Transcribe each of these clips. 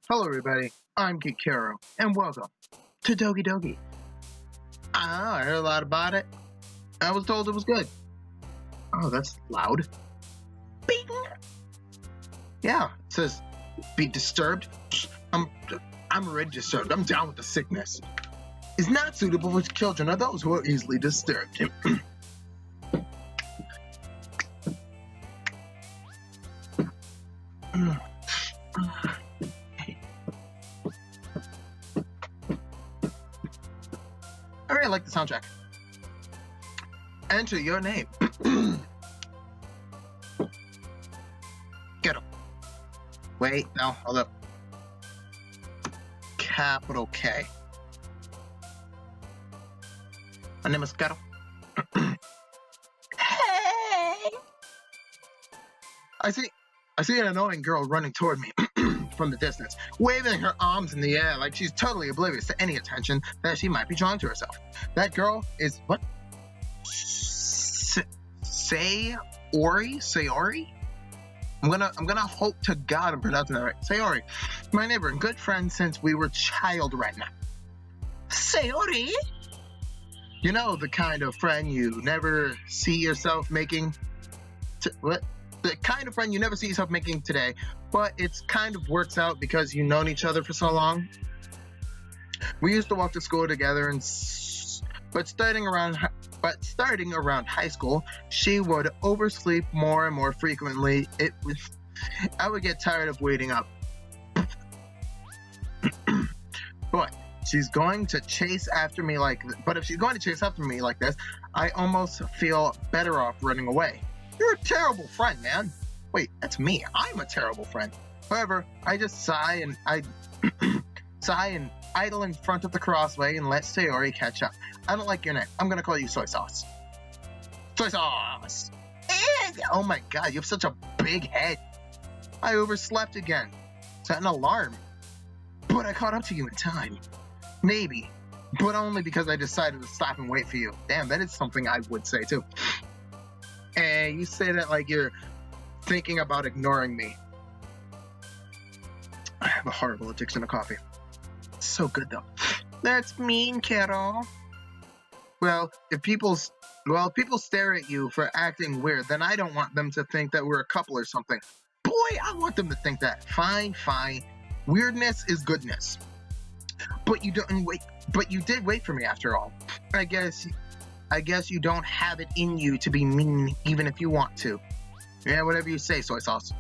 Hello everybody, I'm Keroro, and welcome to Doki Doki. I heard a lot about it. I was told it was good. Oh, that's loud. Bing! Yeah, it says, be disturbed. I'm already disturbed. I'm down with the sickness. Is not suitable for children or those who are easily disturbed. I really like the soundtrack. Enter your name. Get him. Wait, no, hold up. Capital K. My name is Keroro. Hey! I see an annoying girl running toward me from the distance, waving her arms in the air like she's totally oblivious to any attention that she might be drawing to herself. That girl is what? Sayori? I'm gonna hope to God I'm pronouncing that right. Sayori, my neighbor and good friend since we were children. Sayori? You know, the kind of friend you never see yourself making. What? The kind of friend you never see yourself making today, but it's kind of works out because you've known each other for so long. We used to walk to school together, but starting around high school, she would oversleep more and more frequently. I would get tired of waiting up. But she's going to chase after me like. But if she's going to chase after me like this, I almost feel better off running away. You're a terrible friend, man. Wait, that's me. I'm a terrible friend. However, I just sigh and idle in front of the crossway and let Sayori catch up. I don't like your name. I'm gonna call you Soy Sauce. Soy Sauce! Oh my god, you have such a big head. I overslept again. Set an alarm. But I caught up to you in time. Maybe. But only because I decided to stop and wait for you. Damn, that is something I would say too. And you say that like you're thinking about ignoring me. I have a horrible addiction to coffee. It's so good though. That's mean, Keroro. Well, if people stare at you for acting weird, then I don't want them to think that we're a couple or something. Boy, I want them to think that. Fine. Weirdness is goodness. But you did wait for me after all. I guess you don't have it in you to be mean even if you want to. Yeah, whatever you say, Soy Sauce.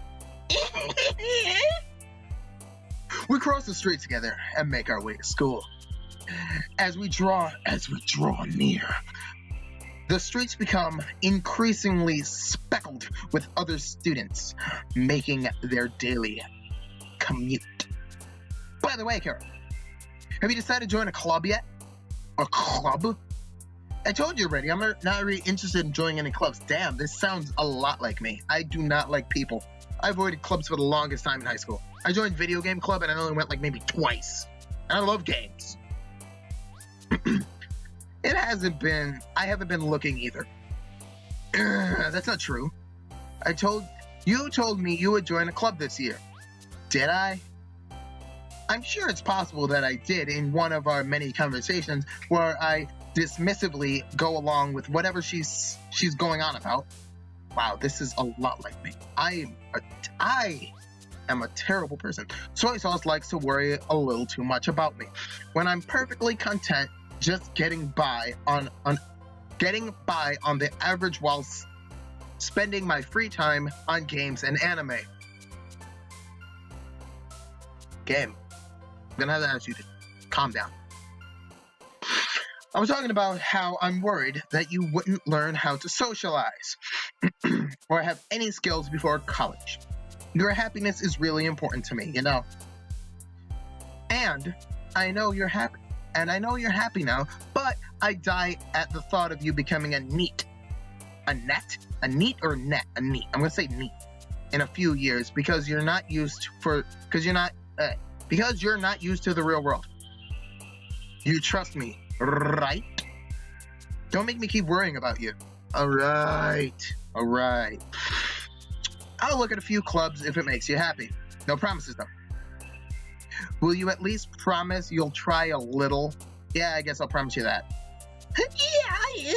We cross the street together and make our way to school. As we draw near, the streets become increasingly speckled with other students making their daily commute. By the way, Keroro, have you decided to join a club yet? A club? I told you already, I'm not really interested in joining any clubs. Damn, this sounds a lot like me. I do not like people. I avoided clubs for the longest time in high school. I joined video game club and I only went like maybe twice. And I love games. I haven't been looking either. That's not true. You told me you would join a club this year. Did I? I'm sure it's possible that I did in one of our many conversations where I dismissively go along with whatever she's going on about. Wow, this is a lot like me. I am a terrible person. Soy Sauce likes to worry a little too much about me, when I'm perfectly content just getting by on the average while spending my free time on games and anime. Game. I'm gonna have to ask you to calm down. I was talking about how I'm worried that you wouldn't learn how to socialize or have any skills before college. Your happiness is really important to me, you know. And I know you're happy. And I know you're happy now, but I die at the thought of you becoming a NEET. A net? A NEET or net? A NEET. I'm gonna say NEET in a few years because you're not used to the real world. You trust me, right? Don't make me keep worrying about you. Alright. I'll look at a few clubs if it makes you happy. No promises though. Will you at least promise you'll try a little? Yeah, I guess I'll promise you that. Yeah.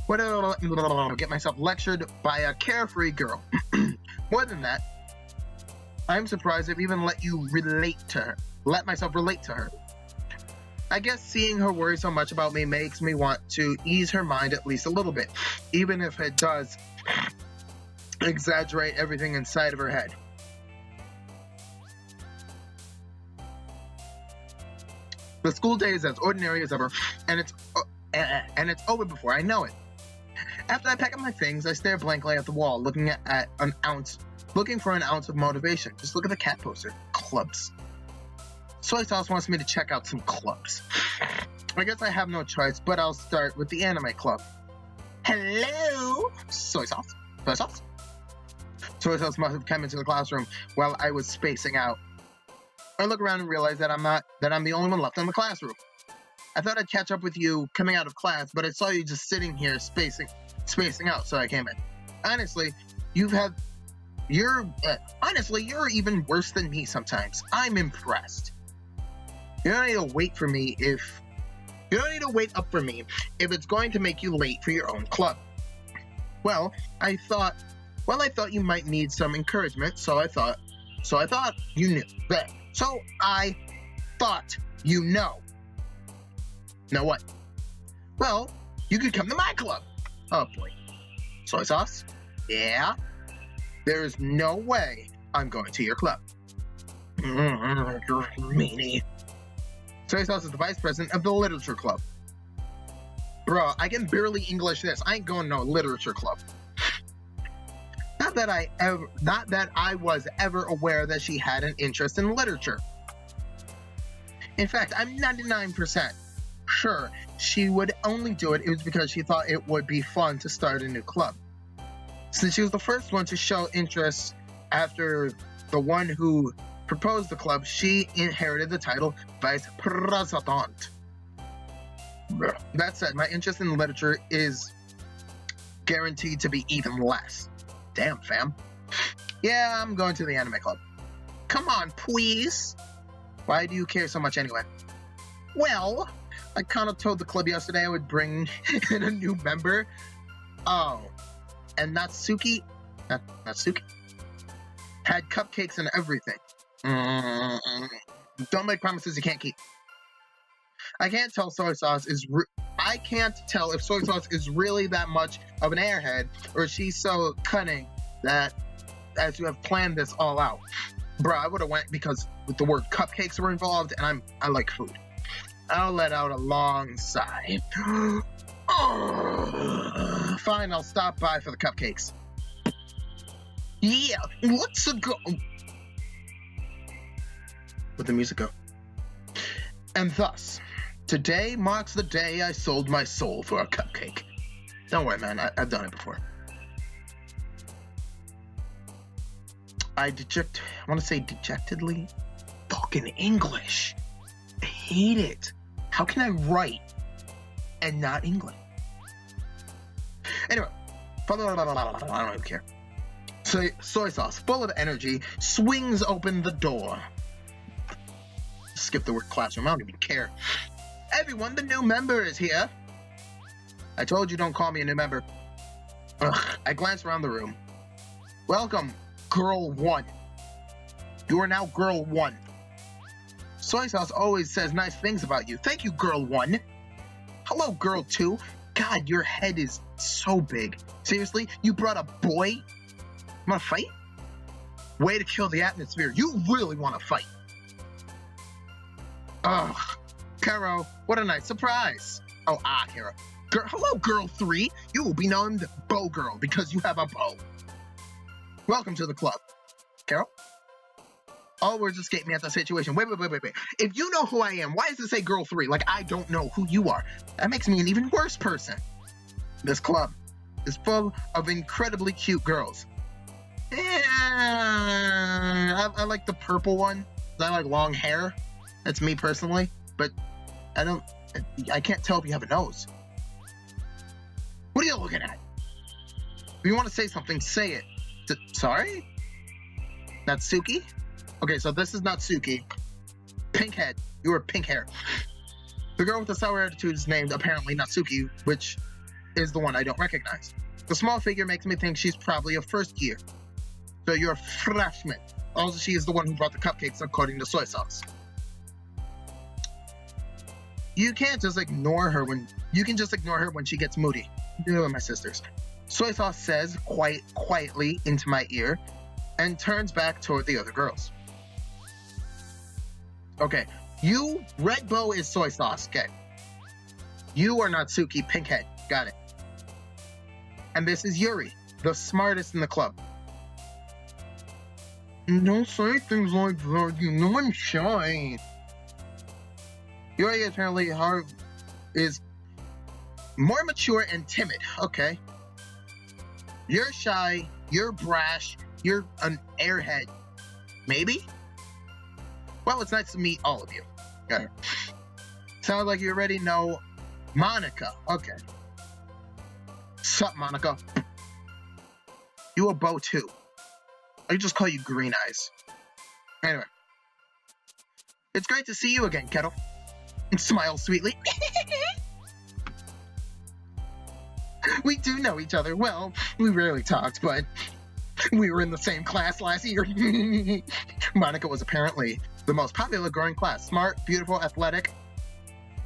What did I get myself lectured by a carefree girl? More than that, I'm surprised I've even let myself relate to her. I guess seeing her worry so much about me makes me want to ease her mind at least a little bit, even if it does exaggerate everything inside of her head. The school day is as ordinary as ever, and it's over before I know it. After I pack up my things, I stare blankly at the wall, looking for an ounce of motivation. Just look at the cat poster. Clubs. Soy Sauce wants me to check out some clubs. I guess I have no choice, but I'll start with the anime club. Hello, Soy Sauce. Soy Sauce? Soy Sauce must have come into the classroom while I was spacing out. I look around and realize that I'm the only one left in the classroom. I thought I'd catch up with you coming out of class, but I saw you just sitting here spacing out, so I came in. Honestly, you're even worse than me sometimes. I'm impressed. You don't need to wait up for me if it's going to make you late for your own club. Well, I thought you might need some encouragement, so I thought you knew. So I thought you know. Know what? Well, you could come to my club. Oh boy. Soy Sauce? Yeah? There's no way I'm going to your club. You're meanie. Soy Sauce is the vice president of the literature club. Bro, I can barely English this. I ain't going to no literature club. Not that I was ever aware that she had an interest in literature. In fact, I'm 99% sure she would only do it because she thought it would be fun to start a new club. Since she was the first one to show interest after the one who proposed the club, she inherited the title Vice President. That said, my interest in literature is guaranteed to be even less. Damn, fam. Yeah, I'm going to the anime club. Come on, please. Why do you care so much anyway? Well, I kind of told the club yesterday I would bring in a new member. Oh, and Natsuki had cupcakes and everything. Don't make promises you can't keep. I can't tell if Soy Sauce is really that much of an airhead, or she's so cunning that as you have planned this all out. Bro, I would have went because the word cupcakes were involved, and I like food. I'll let out a long sigh. Fine, I'll stop by for the cupcakes. Yeah, let's go. Where'd the music go? And thus, today marks the day I sold my soul for a cupcake. Don't worry, man, I've done it before. I want to say dejectedly. Fucking English. I hate it. How can I write and not English? Anyway, I don't even care. Soy Sauce, full of energy, swings open the door. Skip the word classroom, I don't even care. Everyone, the new member is here. I told you don't call me a new member. Ugh, I glanced around the room. Welcome, Girl 1. You are now Girl 1. Soy Sauce always says nice things about you. Thank you, Girl 1. Hello, Girl 2. God, your head is so big. Seriously? You brought a boy? Wanna fight? Way to kill the atmosphere. You really wanna fight. Ugh. Keroro, what a nice surprise. Oh, Keroro. Hello, Girl 3. You will be named Bow Girl because you have a bow. Welcome to the club. Keroro? All words escape me at the situation. Wait. If you know who I am, why does it say Girl 3? Like I don't know who you are. That makes me an even worse person. This club is full of incredibly cute girls. I like the purple one. I like long hair. That's me personally. But I can't tell if you have a nose. What are you looking at? If you want to say something, say it. Sorry? Natsuki? Okay, so this is Natsuki. Pink head. You were pink hair. The girl with the sour attitude is named apparently Natsuki, which is the one I don't recognize. The small figure makes me think she's probably a first year. So you're a freshman. Also, she is the one who brought the cupcakes according to soy sauce. You can't just ignore her when she gets moody. You know, my sisters. Soy sauce says quite quietly into my ear and turns back toward the other girls. Okay, you, red bow is soy sauce. Okay. You are Natsuki, pink head. Got it. And this is Yuri, the smartest in the club. Don't say things like that, you know I'm shy. Yuri apparently is more mature and timid. Okay. You're shy, you're brash, you're an airhead. Maybe? Well, it's nice to meet all of you. Okay. Sounds like you already know Monica. Okay. Sup, Monica? You a bow too. I just call you Green Eyes. Anyway. It's great to see you again, Kettle. And smile sweetly. We do know each other. Well, we rarely talked, but we were in the same class last year. Monica was apparently the most popular girl in class. Smart, beautiful, athletic,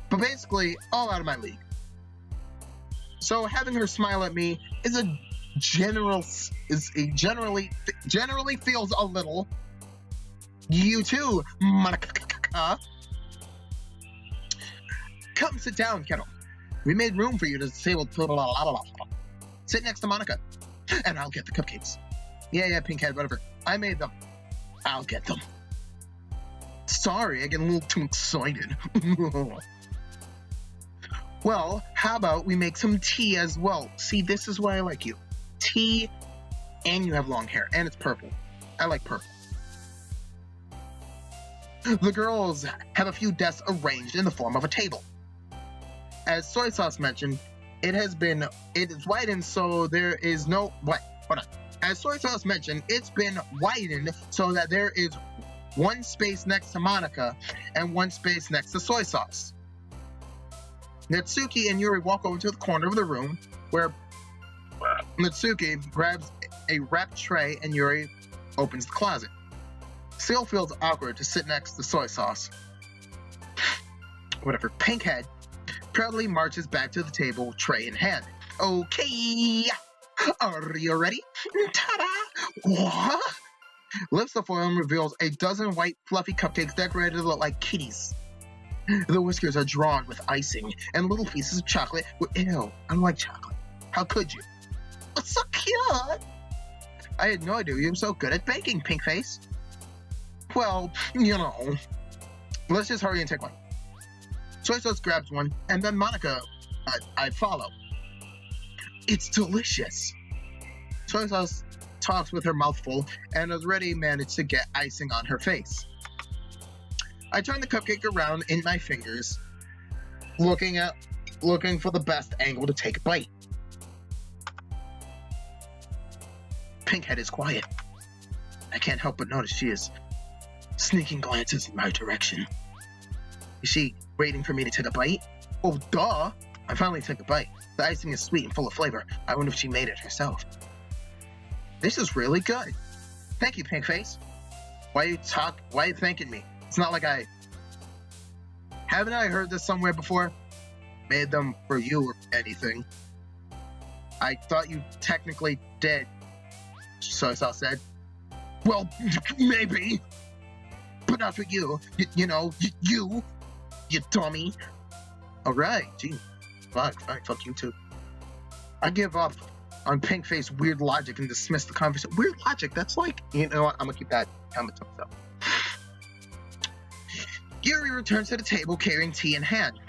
but basically all out of my league. So having her smile at me generally feels a little. You too, Monica. Come sit down, Kettle. We made room for you to table. Sit next to Monica, and I'll get the cupcakes. Yeah, pinkhead, whatever. I made them. I'll get them. Sorry, I get a little too excited. Well, how about we make some tea as well? See, this is why I like you. Tea, and you have long hair, and it's purple. I like purple. The girls have a few desks arranged in the form of a table. As Soy Sauce mentioned, it is widened so there is no... What? Hold on. As Soy Sauce mentioned, it's been widened so that there is one space next to Monica and one space next to Soy Sauce. Natsuki and Yuri walk over to the corner of the room where Natsuki grabs a wrapped tray and Yuri opens the closet. Still feels awkward to sit next to Soy Sauce. Whatever. Pinkhead proudly marches back to the table, tray in hand. Okay, are you ready? Ta-da! What? Lifts the foil and reveals a dozen white fluffy cupcakes decorated to look like kitties. The whiskers are drawn with icing and little pieces of chocolate. Ew, I don't like chocolate. How could you? It's so cute! I had no idea you were so good at baking, Pink Face. Well, you know. Let's just hurry and take one. Soy Sauce grabs one, and then Monica, I follow. It's delicious. Soy Sauce talks with her mouth full and has already managed to get icing on her face. I turn the cupcake around in my fingers, looking for the best angle to take a bite. Pinkhead is quiet. I can't help but notice she is sneaking glances in my direction. Is she waiting for me to take a bite? Oh, duh! I finally took a bite. The icing is sweet and full of flavor. I wonder if she made it herself. This is really good. Thank you, Pink Face. Why are you thanking me? It's not like haven't I heard this somewhere before? Made them for you or anything. I thought you technically did, Soy Sauce said. Well, maybe. But not for you. You know, you dummy. Alright, gee. Fine, fuck you too. I give up on Pink Face weird logic and dismiss the conversation. Weird logic? That's like, you know what? I'm gonna keep that comment to myself. Yuri returns to the table carrying tea in hand.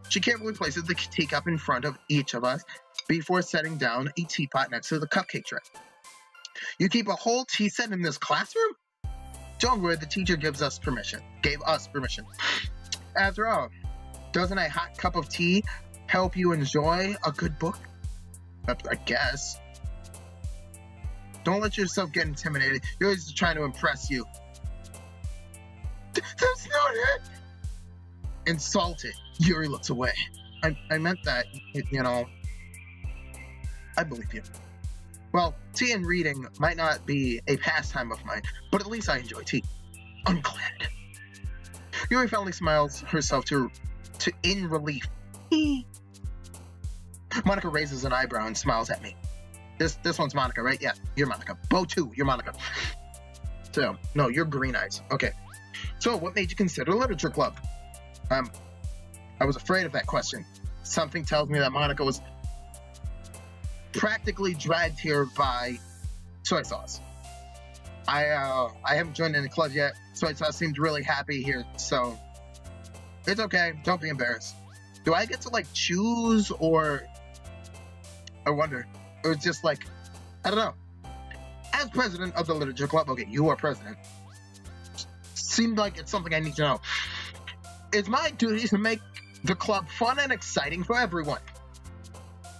She carefully places the teacup in front of each of us before setting down a teapot next to the cupcake tray. You keep a whole tea set in this classroom? Don't worry, the teacher gave us permission. After all, doesn't a hot cup of tea help you enjoy a good book? I guess. Don't let yourself get intimidated. You're just trying to impress you. That's not it! Insulted, Yuri looks away. I meant that, you know. I believe you. Well, tea and reading might not be a pastime of mine, but at least I enjoy tea. I'm glad. Yuri finally smiles herself to in relief. Monica raises an eyebrow and smiles at me. This one's Monica, right? Yeah, you're Monica. Bo too, you're Monica. So, no, you're Green Eyes. Okay. So, what made you consider literature club? I was afraid of that question. Something tells me that Monica was practically dragged here by soy sauce. I haven't joined any club yet. Soy sauce seemed really happy here, so it's okay. Don't be embarrassed. Do I get to like choose, or I wonder? Or it's just like, I don't know. As president of the literature club, okay, you are president. Seemed like it's something I need to know. It's my duty to make the club fun and exciting for everyone.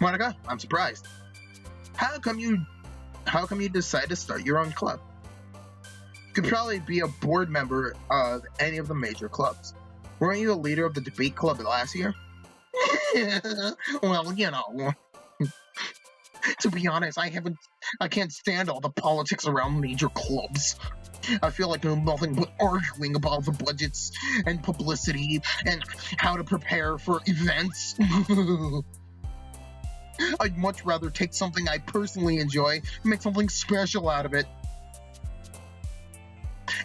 Monica, I'm surprised. How come you decide to start your own club? You could probably be a board member of any of the major clubs. Weren't you a leader of the debate club last year? Well, you know. To be honest, I can't stand all the politics around major clubs. I feel like there's nothing but arguing about the budgets and publicity and how to prepare for events. I'd much rather take something I personally enjoy and make something special out of it.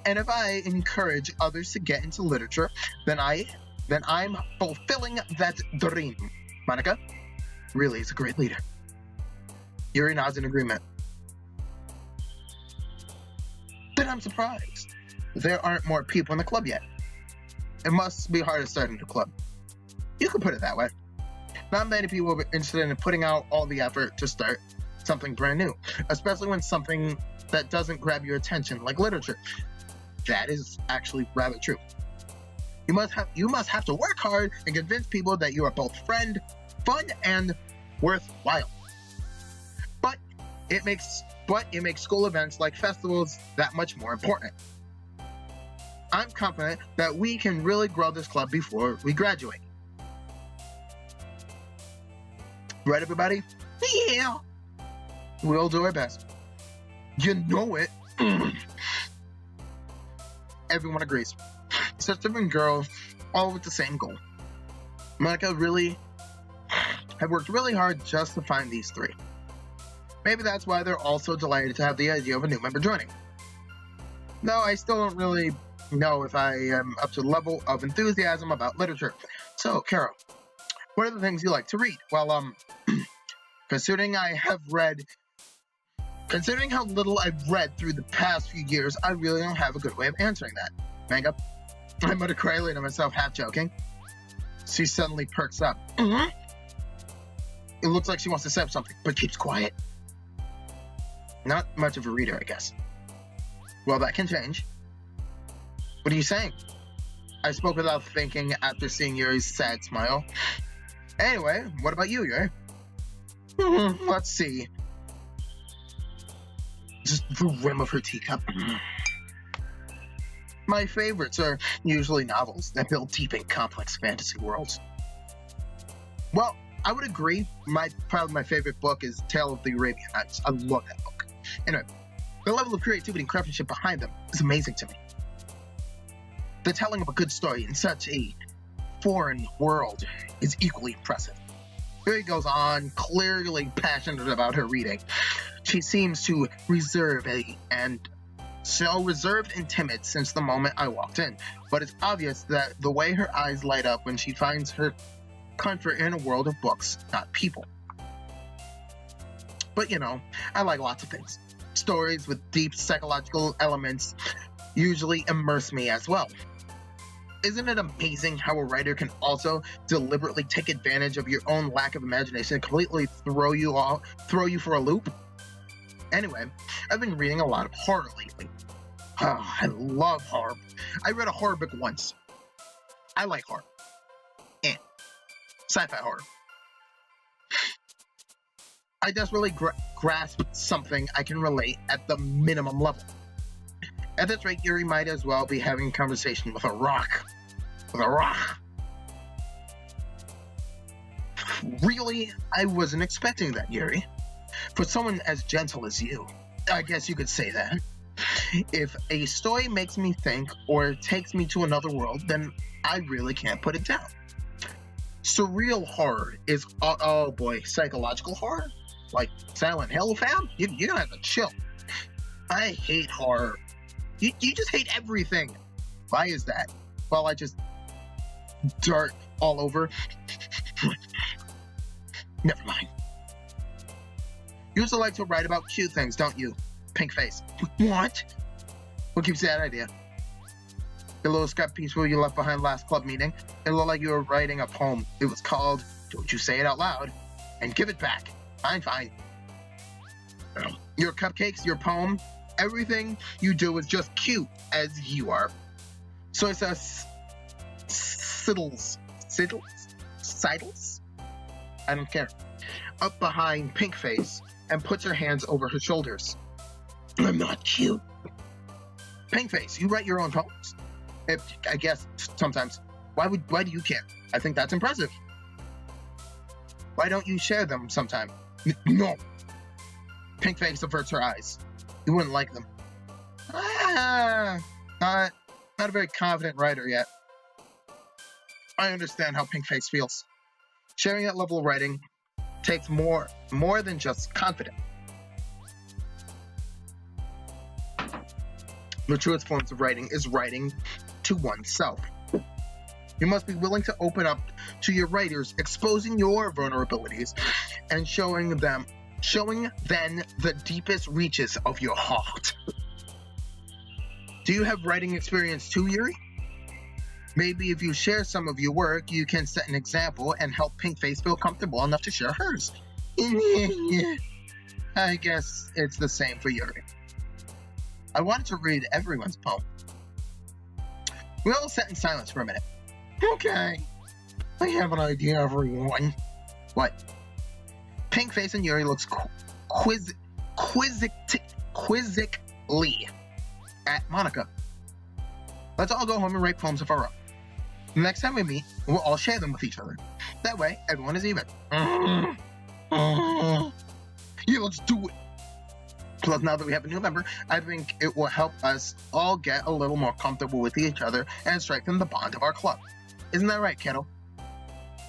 And if I encourage others to get into literature, then I'm fulfilling that dream. Monica really is a great leader. Yuri nods in agreement. Then I'm surprised. There aren't more people in the club yet. It must be hard to start a new club. You could put it that way. Not many people are interested in putting out all the effort to start something brand new, especially when something that doesn't grab your attention, like literature. That is actually rather true. You must have to work hard and convince people that you are both fun, and worthwhile. But it makes school events like festivals that much more important. I'm confident that we can really grow this club before we graduate. Right, everybody? Yeah. We'll do our best. You know it. Everyone agrees. Such different girls, all with the same goal. Monica really have worked really hard just to find these three. Maybe that's why they're all so delighted to have the idea of a new member joining. No, I still don't really know if I am up to the level of enthusiasm about literature. So, Keroro, what are the things you like to read? Well, considering how little I've read through the past few years, I really don't have a good way of answering that. Manga? I mutter quietly to myself, half joking. She suddenly perks up. It looks like she wants to say something, but keeps quiet. Not much of a reader, I guess. Well, that can change. What are you saying? I spoke without thinking after seeing Yuri's sad smile. Anyway, what about you, Yuri? Let's see. Just the rim of her teacup. My favorites are usually novels that build deep and complex fantasy worlds. Well, I would agree. Probably my favorite book is Tale of the Arabian Nights. I love that book. Anyway, the level of creativity and craftsmanship behind them is amazing to me. The telling of a good story in such a foreign world is equally impressive. Yuri goes on, clearly passionate about her reading. She seems to reserved and timid since the moment I walked in, but it's obvious that the way her eyes light up when she finds her comfort in a world of books, not people. But you know, I like lots of things. Stories with deep psychological elements usually immerse me as well. Isn't it amazing how a writer can also deliberately take advantage of your own lack of imagination and completely throw you for a loop? Anyway, I've been reading a lot of horror lately. I love horror. I read a horror book once. I like horror. And sci-fi horror. I desperately grasp something I can relate at the minimum level. At this rate, Yuri might as well be having a conversation with a rock. With a rock. Really? I wasn't expecting that, Yuri. For someone as gentle as you, I guess you could say that. If a story makes me think or takes me to another world, then I really can't put it down. Surreal horror is, oh boy, psychological horror? Like Silent Hill, fam? You're gonna have to chill. I hate horror. You just hate everything. Why is that? Well, I just dirt all over. Never mind. You also like to write about cute things, don't you? Pink face. What? What gives you that idea? The little scrap piece you left behind last club meeting. It looked like you were writing a poem. It was called Don't You Say It Out Loud and Give It Back. Fine. Your cupcakes, your poem, everything you do is just cute as you are. So it says Siddles? I don't care. Up behind Pink Face and puts her hands over her shoulders. I'm not cute. Pink Face, you write your own poems? I guess sometimes. Why do you care? I think that's impressive. Why don't you share them sometime? No. Pink Face averts her eyes. You wouldn't like them. Not a very confident writer yet. I understand how Pink Face feels. Sharing that level of writing takes more than just confidence. The truest forms of writing is writing to oneself. You must be willing to open up to your writers, exposing your vulnerabilities and showing them the deepest reaches of your heart. Do you have writing experience too, Yuri? Maybe if you share some of your work, you can set an example and help Pink Face feel comfortable enough to share hers. I guess it's the same for Yuri. I wanted to read everyone's poem. We all sat in silence for a minute. Okay, I have an idea, everyone. What? Pink Face and Yuri looks quizzically at Monica. Let's all go home and write poems of our own. The next time we meet, we'll all share them with each other. That way, everyone is even. Yeah, let's do it. Plus, now that we have a new member, I think it will help us all get a little more comfortable with each other and strengthen the bond of our club. Isn't that right, kiddo?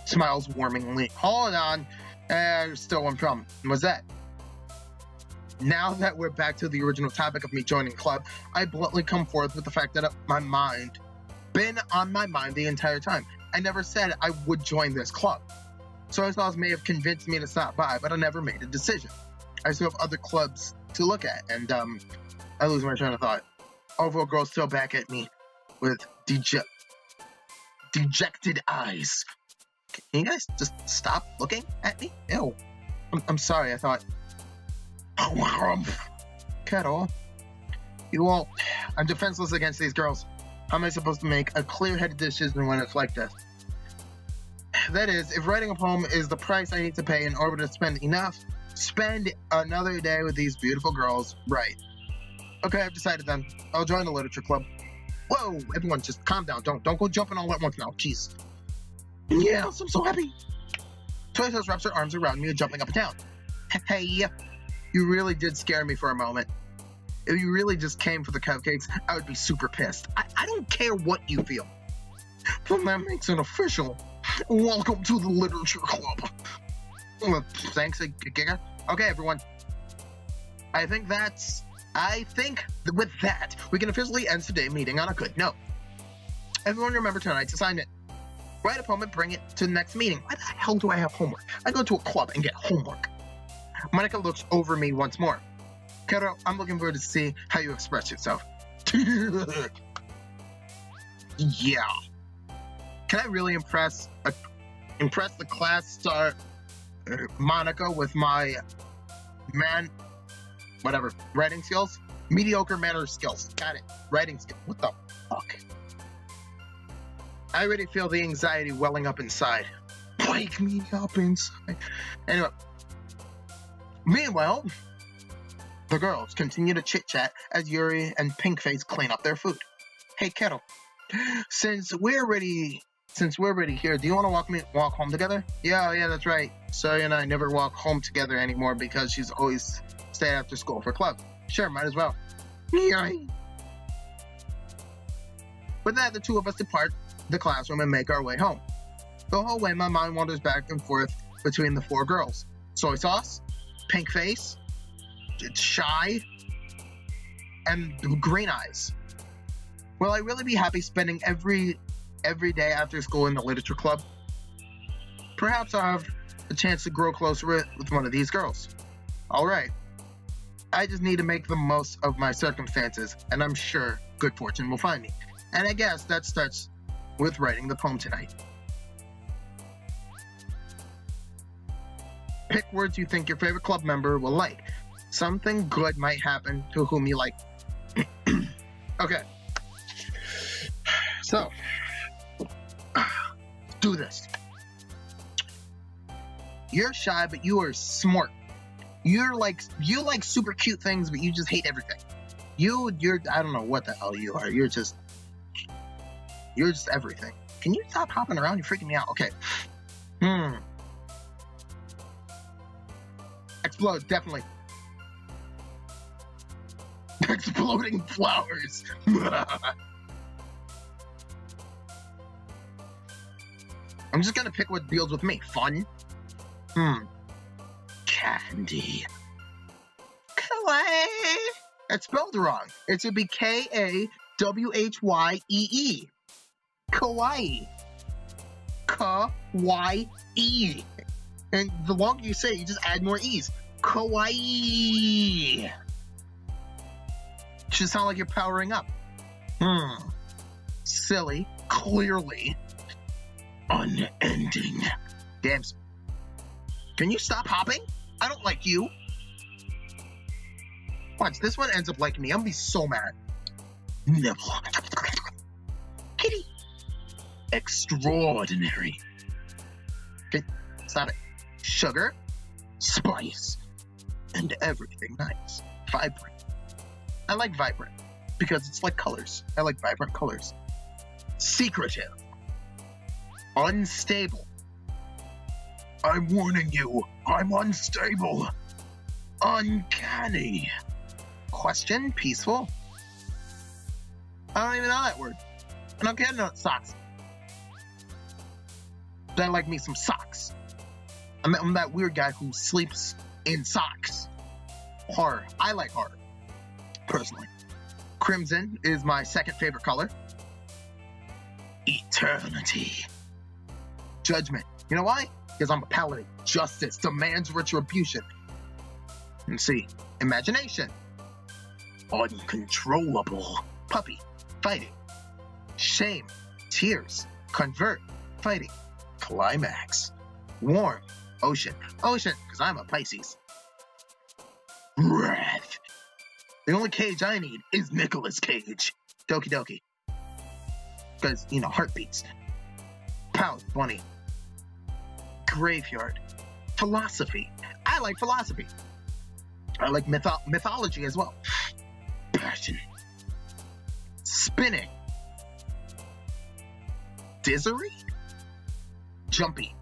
Smiles warmingly. Hold on. There's still one problem. What's that? Now that we're back to the original topic of me joining club, I bluntly come forth with the fact that been on my mind the entire time. I never said I would join this club. Soy sauce may have convinced me to stop by, but I never made a decision. I still have other clubs to look at, and I lose my train of thought. Overall girl's still back at me with dejected eyes. Can you guys just stop looking at me? Ew. I'm sorry, I thought. Kettle. I'm defenseless against these girls. How am I supposed to make a clear-headed decision when it's like this? That is, if writing a poem is the price I need to pay in order to spend another day with these beautiful girls, right. Okay, I've decided then. I'll join the literature club. Whoa, everyone just calm down. Don't go jumping all at once now, jeez. Yes, I'm so happy. Toy Sauce wraps her arms around me and jumping up and down. Hey, you really did scare me for a moment. If you really just came for the cupcakes, I would be super pissed. I don't care what you feel. Then that makes it official. Welcome to the literature club. Thanks, Giga. Okay, everyone. I think with that, we can officially end today's meeting on a good note. Everyone remember tonight's assignment. Write a poem and bring it to the next meeting. Why the hell do I have homework? I go to a club and get homework. Monica looks over me once more. Keroro, I'm looking forward to see how you express yourself. Yeah. Can I really impress the class star Monica with my writing skills? Mediocre manner skills. Got it. Writing skills. What the fuck? I already feel the anxiety welling up inside. Wake me up inside. Anyway, Meanwhile, the girls continue to chit-chat as Yuri and Pinkface clean up their food. Hey, Kettle, since we're already here, do you want to walk home together? Yeah, that's right. Sorry, and I never walk home together anymore because she's always staying after school for club. Sure, might as well. With that, the two of us depart the classroom and make our way home. The whole way, my mind wanders back and forth between the four girls. Soy Sauce, Pinkface, Shy, and Green Eyes. Will I really be happy spending every day after school in the literature club? Perhaps I'll have a chance to grow closer with one of these girls. Alright. I just need to make the most of my circumstances, and I'm sure good fortune will find me. And I guess that starts with writing the poem tonight. Pick words you think your favorite club member will like. Something good might happen to whom you like. Okay. So, do this. You're shy, but you are smart. You like super cute things, but you just hate everything. You're I don't know what the hell you are. You're just everything. Can you stop hopping around? You're freaking me out. Okay. Explode, definitely. Exploding flowers. I'm just gonna pick what deals with me. Fun. Candy. Kawaii. It's spelled wrong. It should be Kawhye. Kawaii. Kawaii. And the longer you say it, you just add more E's. Kawaii. Should sound like you're powering up. Silly. Clearly. Unending. Damn. Can you stop hopping? I don't like you. Watch, this one ends up liking me. I'm gonna be so mad. Nibble. Kitty. Extraordinary. Okay, stop it. Sugar, spice, and everything nice. Vibrant. I like vibrant because it's like colors. I like vibrant colors. Secretive. Unstable. I'm warning you, I'm unstable. Uncanny. Question, peaceful. I don't even know that word. I don't care about socks. But I like me some socks. I'm that weird guy who sleeps in socks. Horror. I like horror, personally. Crimson is my second favorite color. Eternity. Judgment. You know why? Because I'm a paladin. Justice demands retribution. And see, imagination. Uncontrollable. Puppy. Fighting. Shame. Tears. Convert. Fighting. Climax. Warm. Ocean. Ocean, because I'm a Pisces. Wrath. The only Cage I need is Nicolas Cage. Doki Doki. Because, you know, heartbeats. Pout, bunny. Graveyard. Philosophy. I like philosophy. I like mythology as well. Passion. Spinning. Dizzery. Jumpy.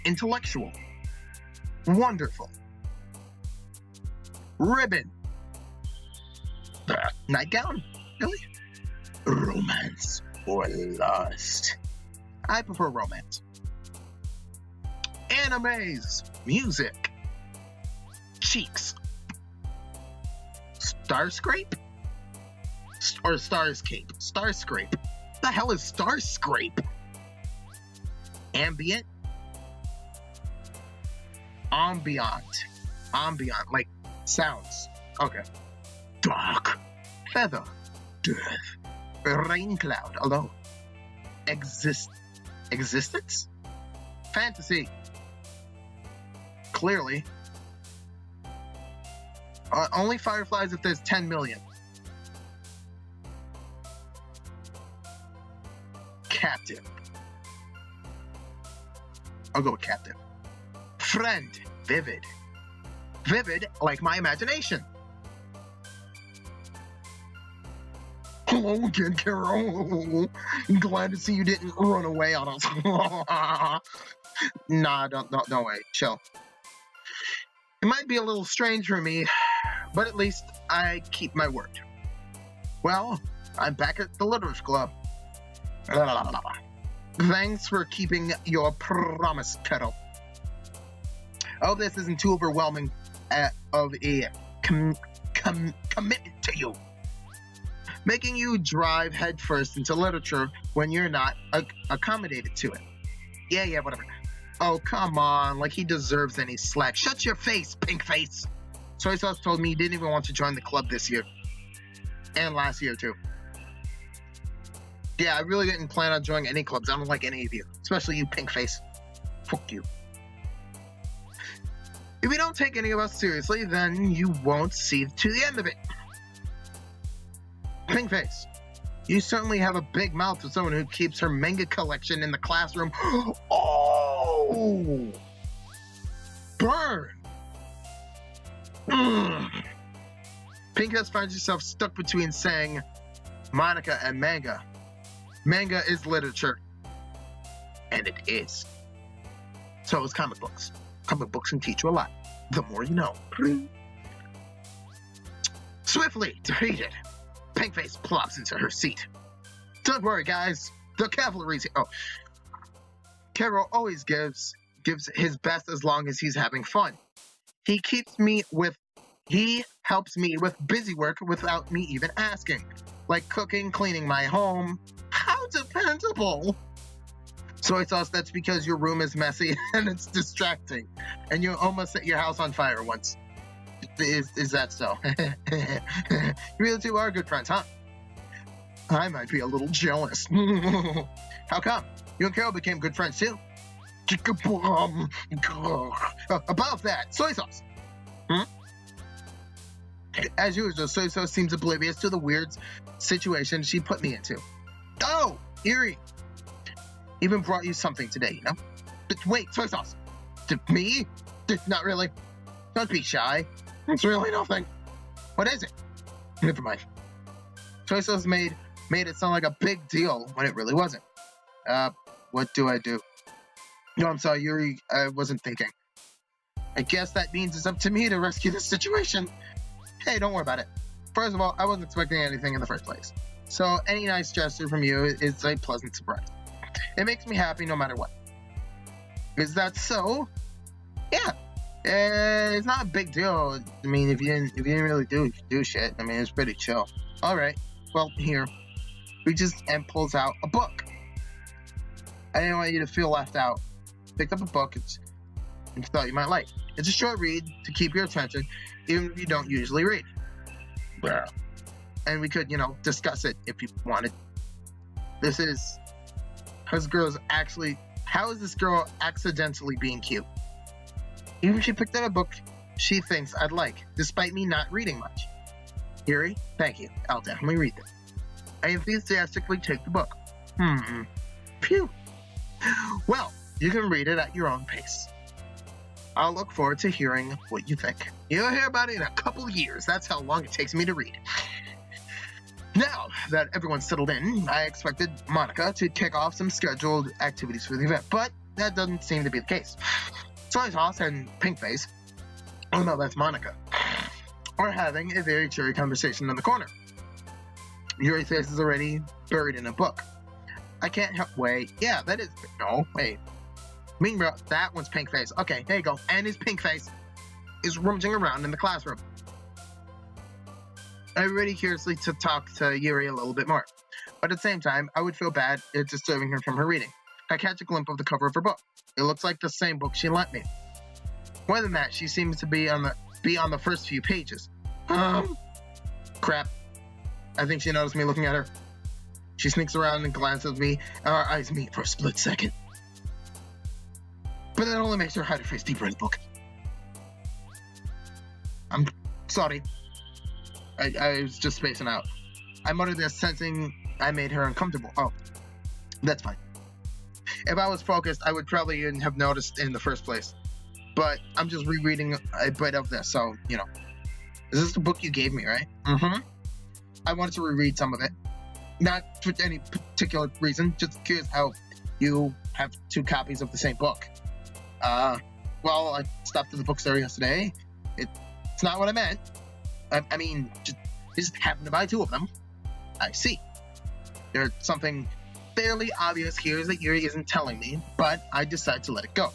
Intellectual. Wonderful. Ribbon. Nightgown? Really? Romance or lust? I prefer romance. Animes. Music. Cheeks. Starscrape? Or Starscape? Starscrape. The hell is Starscrape? Ambient. Ambient, like sounds. Okay. Dark. Feather. Death. Rain cloud. Alone. Existence? Fantasy. Clearly. Only fireflies if there's 10 million. Captive. I'll go with captive. Friend, vivid. Vivid like my imagination. Hello again, Keroro. Glad to see you didn't run away on us. Nah, don't wait. Chill. It might be a little strange for me, but at least I keep my word. Well, I'm back at the Literature Club. Thanks for keeping your promise, Keroro. Oh, this isn't too overwhelming of a commitment to you. Making you drive headfirst into literature when you're not accommodated to it. Yeah, whatever. Oh, come on, like he deserves any slack. Shut your face, pink face. Soy Sauce told me he didn't even want to join the club this year. And last year, too. Yeah, I really didn't plan on joining any clubs. I don't like any of you. Especially you, pink face. Fuck you. If you don't take any of us seriously, then you won't see to the end of it. Pink face, you certainly have a big mouth for someone who keeps her manga collection in the classroom. Oh! Burn! Pink face finds herself stuck between saying Monica and manga. Manga is literature. And it is. So is comic books. Comic books can teach you a lot. The more you know. Swiftly defeated, Pinkface plops into her seat. Don't worry, guys. The cavalry's here. Oh. Keroro always gives his best as long as he's having fun. He helps me with busy work without me even asking. Like cooking, cleaning my home. How dependable. Soy Sauce, that's because your room is messy and it's distracting. And you almost set your house on fire once. Is that so? You really two are good friends, huh? I might be a little jealous. How come? You and Carol became good friends too? About that, Soy Sauce. As usual, Soy Sauce seems oblivious to the weird situation she put me into. Oh, Eerie. Even brought you something today, you know? But wait, Soy Sauce. To me? Not really. Don't be shy. It's really nothing. What is it? Never mind. Soy Sauce made it sound like a big deal when it really wasn't. What do I do? No, I'm sorry, Yuri. I wasn't thinking. I guess that means it's up to me to rescue this situation. Hey, don't worry about it. First of all, I wasn't expecting anything in the first place. So any nice gesture from you is a pleasant surprise. It makes me happy no matter what. Is that so? Yeah. It's not a big deal. I mean, if you didn't really do shit, I mean, it's pretty chill. All right. Well, here. Reaches and pulls out a book. I didn't want you to feel left out. Picked up a book and thought you might like. It's a short read to keep your attention, even if you don't usually read. Yeah. And we could, discuss it if you wanted. How is this girl accidentally being cute? Even if she picked up a book she thinks I'd like, despite me not reading much. Yuri, thank you. I'll definitely read this. I enthusiastically take the book. Phew. Well, you can read it at your own pace. I'll look forward to hearing what you think. You'll hear about it in a couple of years. That's how long it takes me to read. Now that everyone's settled in, I expected Monica to kick off some scheduled activities for the event, but that doesn't seem to be the case. Soy Sauce and Pinkface, oh no, that's Monica, are having a very cheery conversation in the corner. Yuri's face is already buried in a book. I can't help. Wait, yeah, that is. No, wait. Meanwhile, that one's Pinkface. Okay, there you go. And his Pinkface is rummaging around in the classroom. I really curiously to talk to Yuri a little bit more, but at the same time, I would feel bad at disturbing her from her reading. I catch a glimpse of the cover of her book. It looks like the same book she lent me. More than that, she seems to be on the first few pages. Crap. I think she noticed me looking at her. She sneaks around and glances at me, and our eyes meet for a split second. But that only makes her hide her face deeper in the book. I'm sorry. I was just spacing out. I muttered this, sensing I made her uncomfortable. Oh, that's fine. If I was focused, I would probably have noticed in the first place. but I'm just rereading a bit of this, so, you know. Is this the book you gave me, right? Mm-hmm. I wanted to reread some of it. Not for any particular reason, just curious how you have 2 copies of the same book. Well, I stopped at the bookstore yesterday. It's not what I meant. I mean, just happened to buy 2 of them. I see. There's something fairly obvious here that Yuri isn't telling me, but I decide to let it go.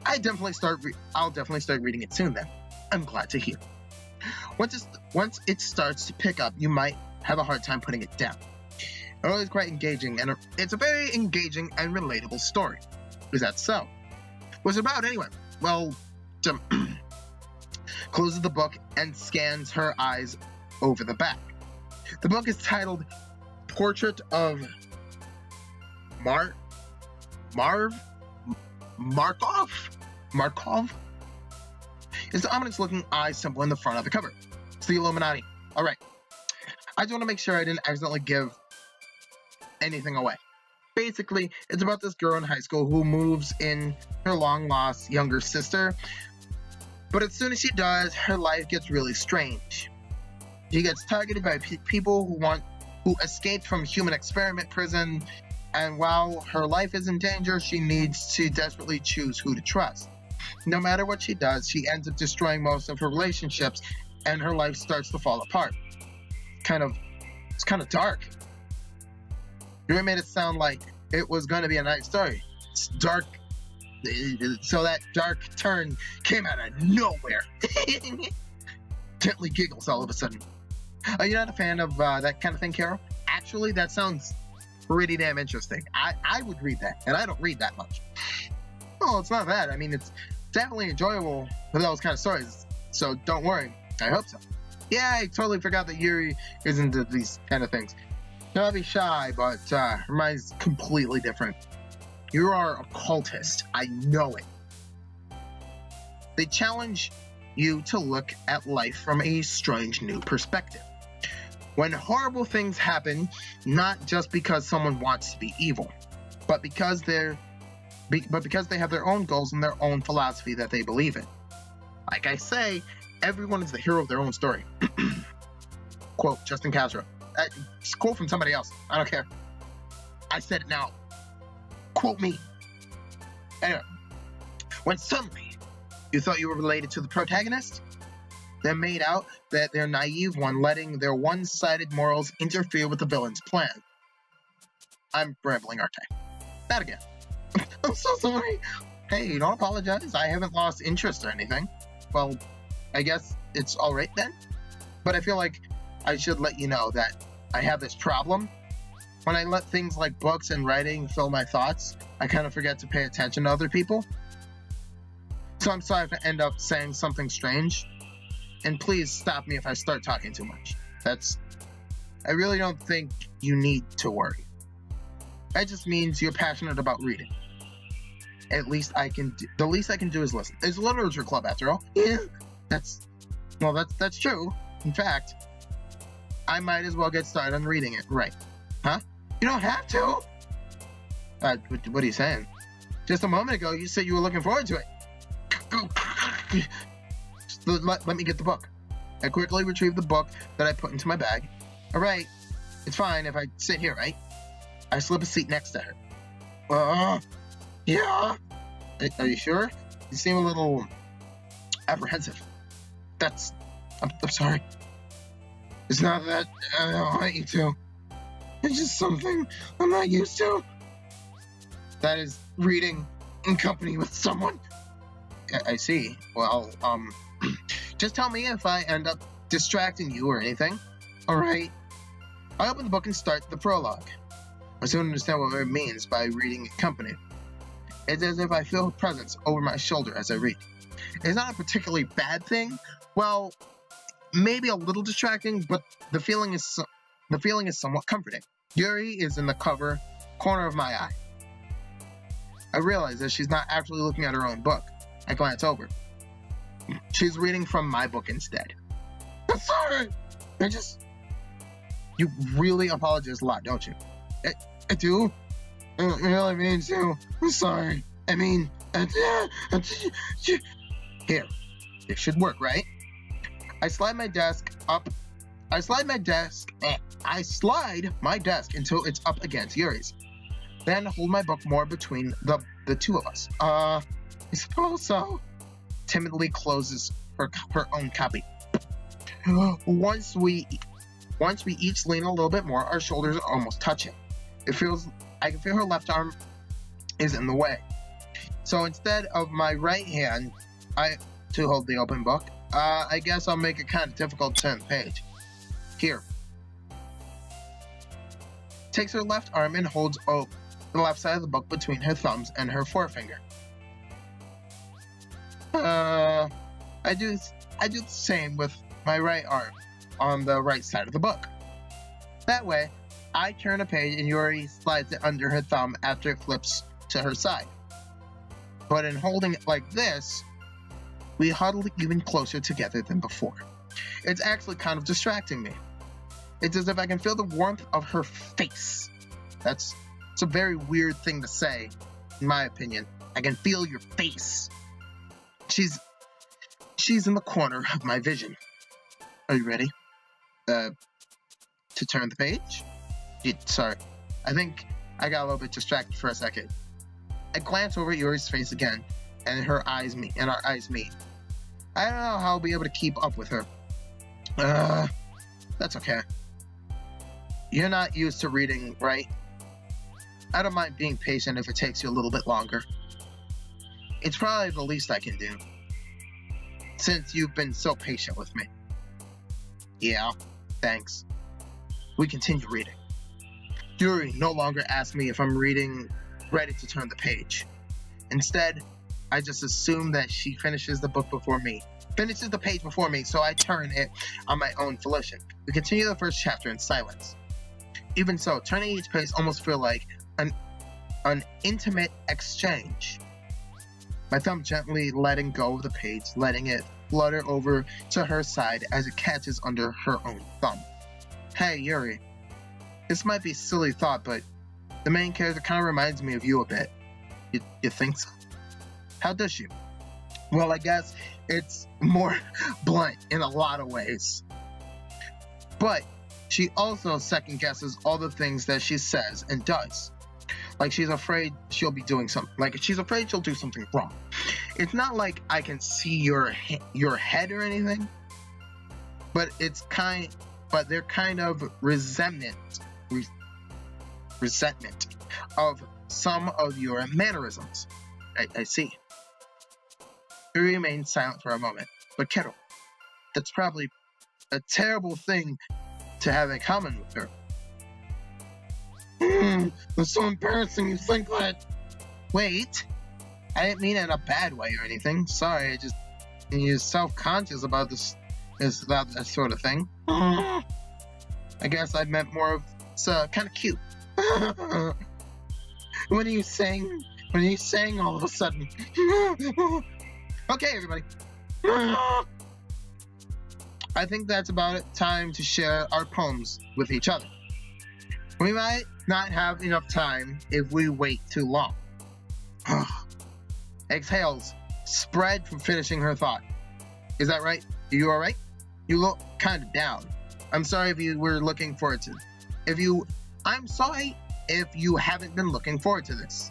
I'll definitely start reading it soon then. I'm glad to hear. Once it starts to pick up, you might have a hard time putting it down. It's always quite engaging, and it's a very engaging and relatable story. Is that so? What's it about anyway? Well, Jim closes the book and scans her eyes over the back. The book is titled Portrait of Markov? It's the ominous-looking eye symbol in the front of the cover. It's the Illuminati. All right. I just want to make sure I didn't accidentally give anything away. Basically, it's about this girl in high school who moves in her long-lost younger sister. But as soon as she does, her life gets really strange. She gets targeted by people who escaped from human experiment prison, and while her life is in danger, she needs to desperately choose who to trust. No matter what she does, she ends up destroying most of her relationships, and her life starts to fall apart. It's kind of dark. You made it sound like it was going to be a nice story. It's dark, so that dark turn came out of nowhere. Gently giggles all of a sudden. Are you not a fan of that kind of thing, Keroro? Actually, that sounds pretty damn interesting. I would read that, and I don't read that much. Well, it's not that. I mean, it's definitely enjoyable for those kind of stories, so don't worry. I hope so. Yeah, I totally forgot that Yuri is into these kind of things. Don't be shy, but mine's completely different. You are a cultist. I know it. They challenge you to look at life from a strange new perspective. When horrible things happen, not just because someone wants to be evil, but because they have their own goals and their own philosophy that they believe in. Like I say, everyone is the hero of their own story. Quote, Justin Castro. Quote from somebody else. I don't care. I said it now. Quote me. Anyway, when suddenly you thought you were related to the protagonist, they're made out that they're naive one, letting their one-sided morals interfere with the villain's plan. I'm rambling, aren't I? Not again. I'm so sorry. Hey, don't apologize. I haven't lost interest or anything. Well, I guess it's alright then. But I feel like I should let you know that I have this problem. When I let things like books and writing fill my thoughts, I kind of forget to pay attention to other people. So I'm sorry if I end up saying something strange. And please stop me if I start talking too much. I really don't think you need to worry. That just means you're passionate about reading. The least I can do is listen. It's a literature club after all. Yeah, that's true. In fact, I might as well get started on reading it. Right. Huh? You don't have to. What are you saying? Just a moment ago, you said you were looking forward to it. Let me get the book. I quickly retrieve the book that I put into my bag. All right. It's fine if I sit here, right? I slip a seat next to her. Yeah. Are you sure? You seem a little apprehensive. I'm sorry. It's not that I don't want you to. It's just something I'm not used to. That is reading in company with someone. I see. Well, just tell me if I end up distracting you or anything. All right. I open the book and start the prologue. I soon understand what it means by reading in company. It's as if I feel a presence over my shoulder as I read. It's not a particularly bad thing. Well, maybe a little distracting, but the feeling is somewhat comforting. Yuri is in the corner of my eye. I realize that she's not actually looking at her own book. I glance over. She's reading from my book instead. I'm sorry. You really apologize a lot, don't you? I do. I really mean to. I'm sorry. I mean, Here, this should work, right? I slide my desk until it's up against Yuri's. Then hold my book more between the two of us. I suppose so. Timidly closes her own copy. Once we each lean a little bit more, our shoulders are almost touching. I can feel her left arm is in the way. So instead of my right hand to hold the open book, I guess I'll make it kind of difficult to turn the page. Here. Takes her left arm and holds the left side of the book between her thumbs and her forefinger. I do the same with my right arm on the right side of the book. That way, I turn a page and Yuri slides it under her thumb after it flips to her side. But in holding it like this, we huddle even closer together than before. It's actually kind of distracting me. It's as if I can feel the warmth of her face. It's a very weird thing to say, in my opinion. I can feel your face. She's in the corner of my vision. Are you ready? To turn the page? Sorry. I think I got a little bit distracted for a second. I glance over at Yuri's face again, and our eyes meet. I don't know how I'll be able to keep up with her. That's okay. You're not used to reading, right? I don't mind being patient if it takes you a little bit longer. It's probably the least I can do, since you've been so patient with me. Yeah, thanks. We continue reading. Yuri no longer asks me if I'm ready to turn the page. Instead, I just assume that she finishes the page before me, so I turn it on my own volition. We continue the first chapter in silence. Even so, turning each page almost feels like an intimate exchange. My thumb gently letting go of the page, letting it flutter over to her side as it catches under her own thumb. Hey, Yuri. This might be a silly thought, but the main character kind of reminds me of you a bit. You think so? How does she? Well, I guess it's more blunt in a lot of ways. But she also second guesses all the things that she says and does. Like she's afraid she'll be doing something. Like she's afraid she'll do something wrong. It's not like I can see your head or anything. But they're kind of resentment of some of your mannerisms. I see. He remained silent for a moment. But Keroro, that's probably a terrible thing to have in common with her. It's so embarrassing you think that. Wait, I didn't mean it in a bad way or anything. Sorry, you're self-conscious about about that sort of thing. I guess I meant more of it's kind of cute. When are you saying all of a sudden? Okay, everybody. I think that's about it. Time to share our poems with each other. We might not have enough time if we wait too long. Exhales spread from finishing her thought. Is that right? Are you alright? You look kind of down. I'm sorry if you were looking forward to I'm sorry if you haven't been looking forward to this.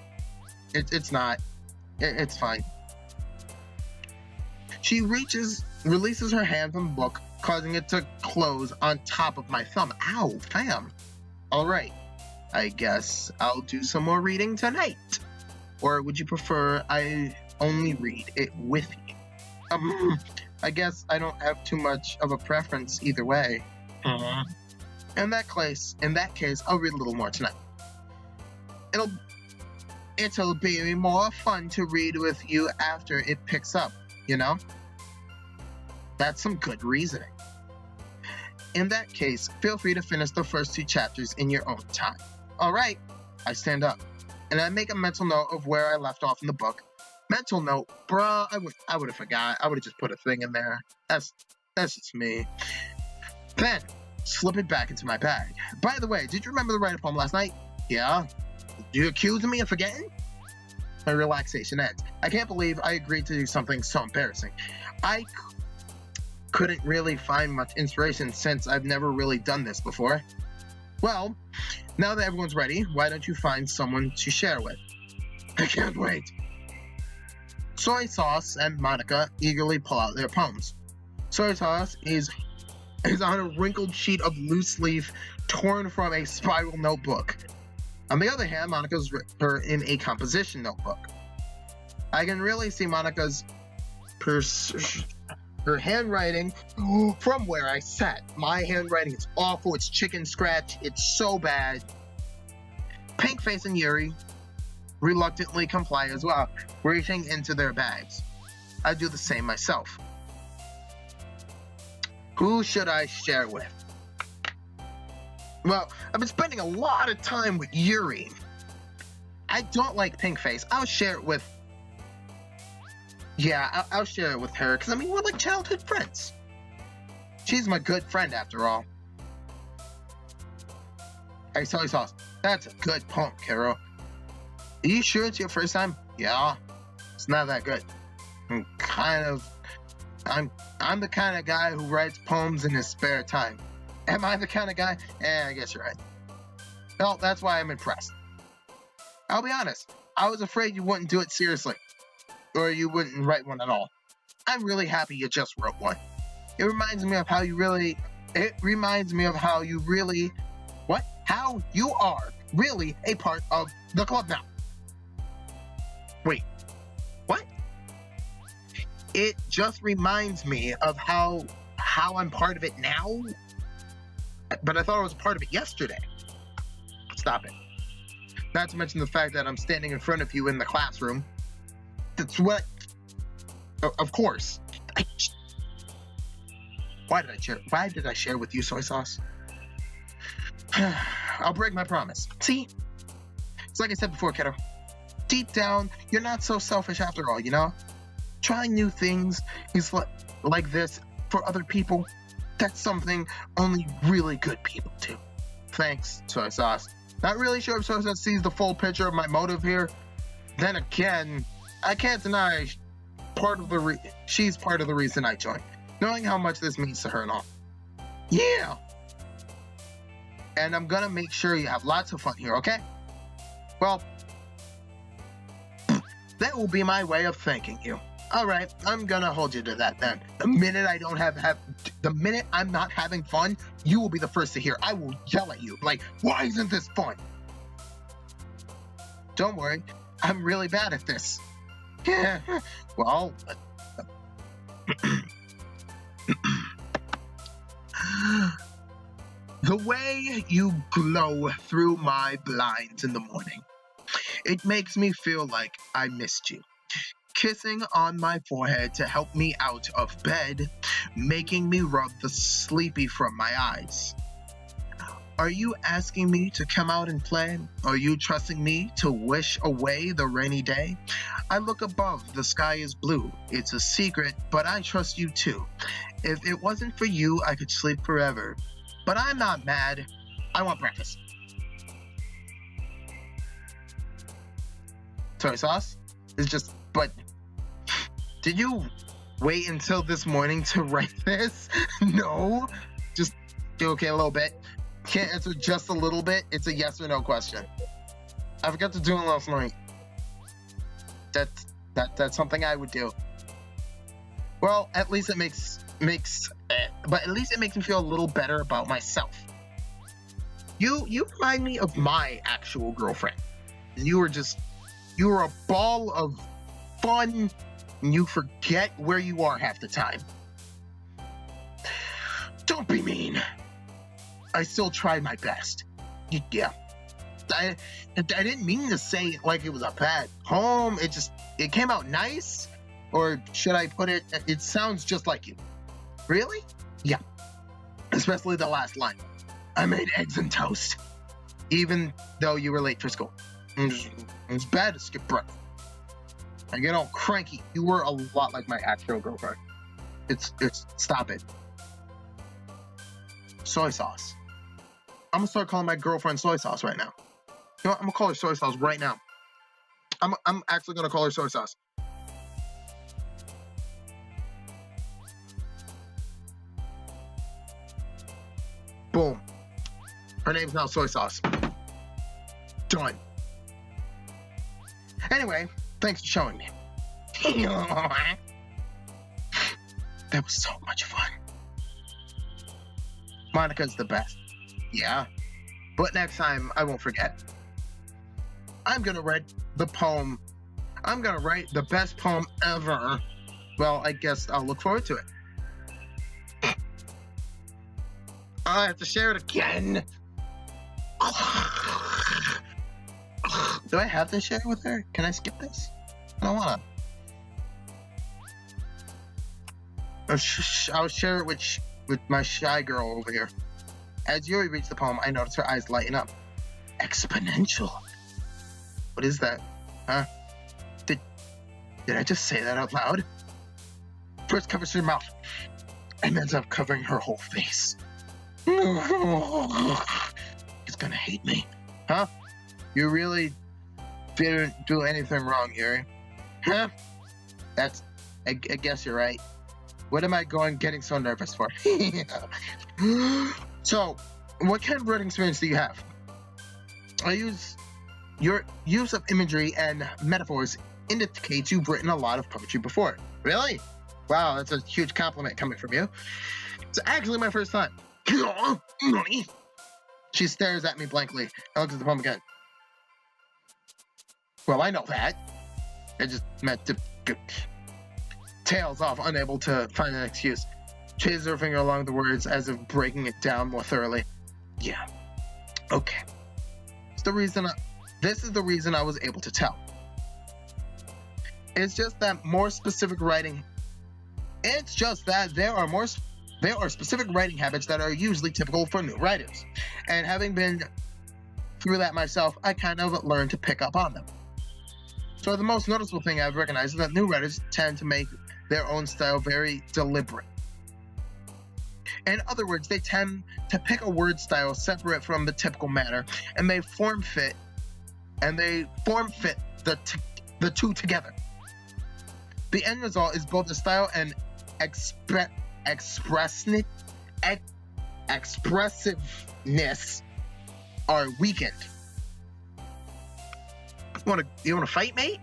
It's not. It's fine. She releases her hand from the book, causing it to close on top of my thumb. Ow, fam. Alright, I guess I'll do some more reading tonight. Or would you prefer I only read it with you? I guess I don't have too much of a preference either way. In that case, I'll read a little more tonight. It'll be more fun to read with you after it picks up, you know? That's some good reasoning. In that case, feel free to finish the first 2 chapters in your own time. Alright, I stand up, and I make a mental note of where I left off in the book. Mental note, bruh, I would have forgot. I would have just put a thing in there. That's just me. Then, slip it back into my bag. By the way, did you remember to write a poem last night? Yeah? You accusing me of forgetting? my relaxation ends. I can't believe I agreed to do something so embarrassing. I couldn't really find much inspiration since I've never really done this before. Well, now that everyone's ready, why don't you find someone to share with? I can't wait. Soy Sauce and Monica eagerly pull out their poems. Soy Sauce is on a wrinkled sheet of loose leaf torn from a spiral notebook. On the other hand, Monica's written in a composition notebook. I can really see Monica's her handwriting from where I sat. My handwriting is awful. It's chicken scratch. It's so bad. Pinkface and Yuri reluctantly comply as well, reaching into their bags. I do the same myself. Who should I share with? Well, I've been spending a lot of time with Yuri. I don't like Pinkface. I'll share it with... Yeah, I'll share it with her, because, I mean, we're like childhood friends. She's my good friend, after all. Hey, Soy Sauce, that's a good poem, Keroro. Are you sure it's your first time? Yeah, it's not that good. I'm the kind of guy who writes poems in his spare time. Am I the kind of guy? I guess you're right. Well, that's why I'm impressed. I'll be honest, I was afraid you wouldn't do it seriously. Or you wouldn't write one at all. I'm really happy you just wrote one. It reminds me of how you really... What? How you are really a part of the club now. Wait. What? It just reminds me of how I'm part of it now? But I thought I was a part of it yesterday. Stop it. Not to mention the fact that I'm standing in front of you in the classroom. That's what... Of course. Why did I share with you, Soy Sauce? I'll break my promise. See? It's like I said before, kiddo. Deep down, you're not so selfish after all, you know? Trying new things is like this for other people. That's something only really good people do. Thanks, Soy Sauce. Not really sure if Soy Sauce sees the full picture of my motive here. Then again, I can't deny she's part of the reason I joined, knowing how much this means to her and all. Yeah! And I'm gonna make sure you have lots of fun here, okay? Well, that will be my way of thanking you. Alright, I'm gonna hold you to that then. The minute I'm not having fun, you will be the first to hear. I will yell at you, like, why isn't this fun? Don't worry, I'm really bad at this. Yeah, well... The way you glow through my blinds in the morning, it makes me feel like I missed you. Kissing on my forehead to help me out of bed, making me rub the sleepy from my eyes. Are you asking me to come out and play? Are you trusting me to wish away the rainy day? I look above, the sky is blue. It's a secret, but I trust you too. If it wasn't for you, I could sleep forever. But I'm not mad. I want breakfast. Soy Sauce? It's just, but... Did you wait until this morning to write this? No? Just, okay, a little bit. Can't answer just a little bit. It's a yes or no question. I forgot to do it last night. That's something I would do. Well, at least it makes me feel a little better about myself. You remind me of my actual girlfriend. You were a ball of fun, and you forget where you are half the time. Don't be mean. I still tried my best. Yeah. I didn't mean to say it like it was a bad poem. It came out nice. Or should I put it sounds just like you. Really? Yeah. Especially the last line. I made eggs and toast. Even though you were late for school. It's bad to skip breakfast. I get all cranky. You were a lot like my actual girlfriend. Stop it. Soy Sauce. I'm gonna start calling my girlfriend Soy Sauce right now. You know what? I'm gonna call her Soy Sauce right now. I'm actually gonna call her soy sauce. Boom. Her name's now soy sauce. Done. Anyway, thanks for showing me. That was so much fun. Monica's the best. Yeah. But next time, I won't forget. I'm gonna write the poem. I'm gonna write the best poem ever. Well, I guess I'll look forward to it. I have to share it again. Do I have to share it with her? Can I skip this? I don't wanna. I'll share it with my shy girl over here. As Yuri reads the poem, I notice her eyes lighten up. Exponential. What is that? Huh? Did I just say that out loud? First covers her mouth, and ends up covering her whole face. He's gonna hate me. Huh? You really didn't do anything wrong, Yuri. Huh? I guess you're right. What am I getting so nervous for? So, what kind of writing experience do you have? Your use of imagery and metaphors indicates you've written a lot of poetry before. Really? Wow, that's a huge compliment coming from you. It's actually my first time. She stares at me blankly and looks at the poem again. Well, I know that. I just meant to tails off, unable to find an excuse. Chases her finger along the words as if breaking it down more thoroughly. Yeah. Okay. This is the reason I was able to tell. It's just that more specific writing. It's just that there are specific writing habits that are usually typical for new writers. And having been through that myself, I kind of learned to pick up on them. So the most noticeable thing I've recognized is that new writers tend to make their own style very deliberate. In other words, they tend to pick a word style separate from the typical manner, and they form fit the two together. The end result is both the style and expressiveness are weakened. You wanna fight, mate?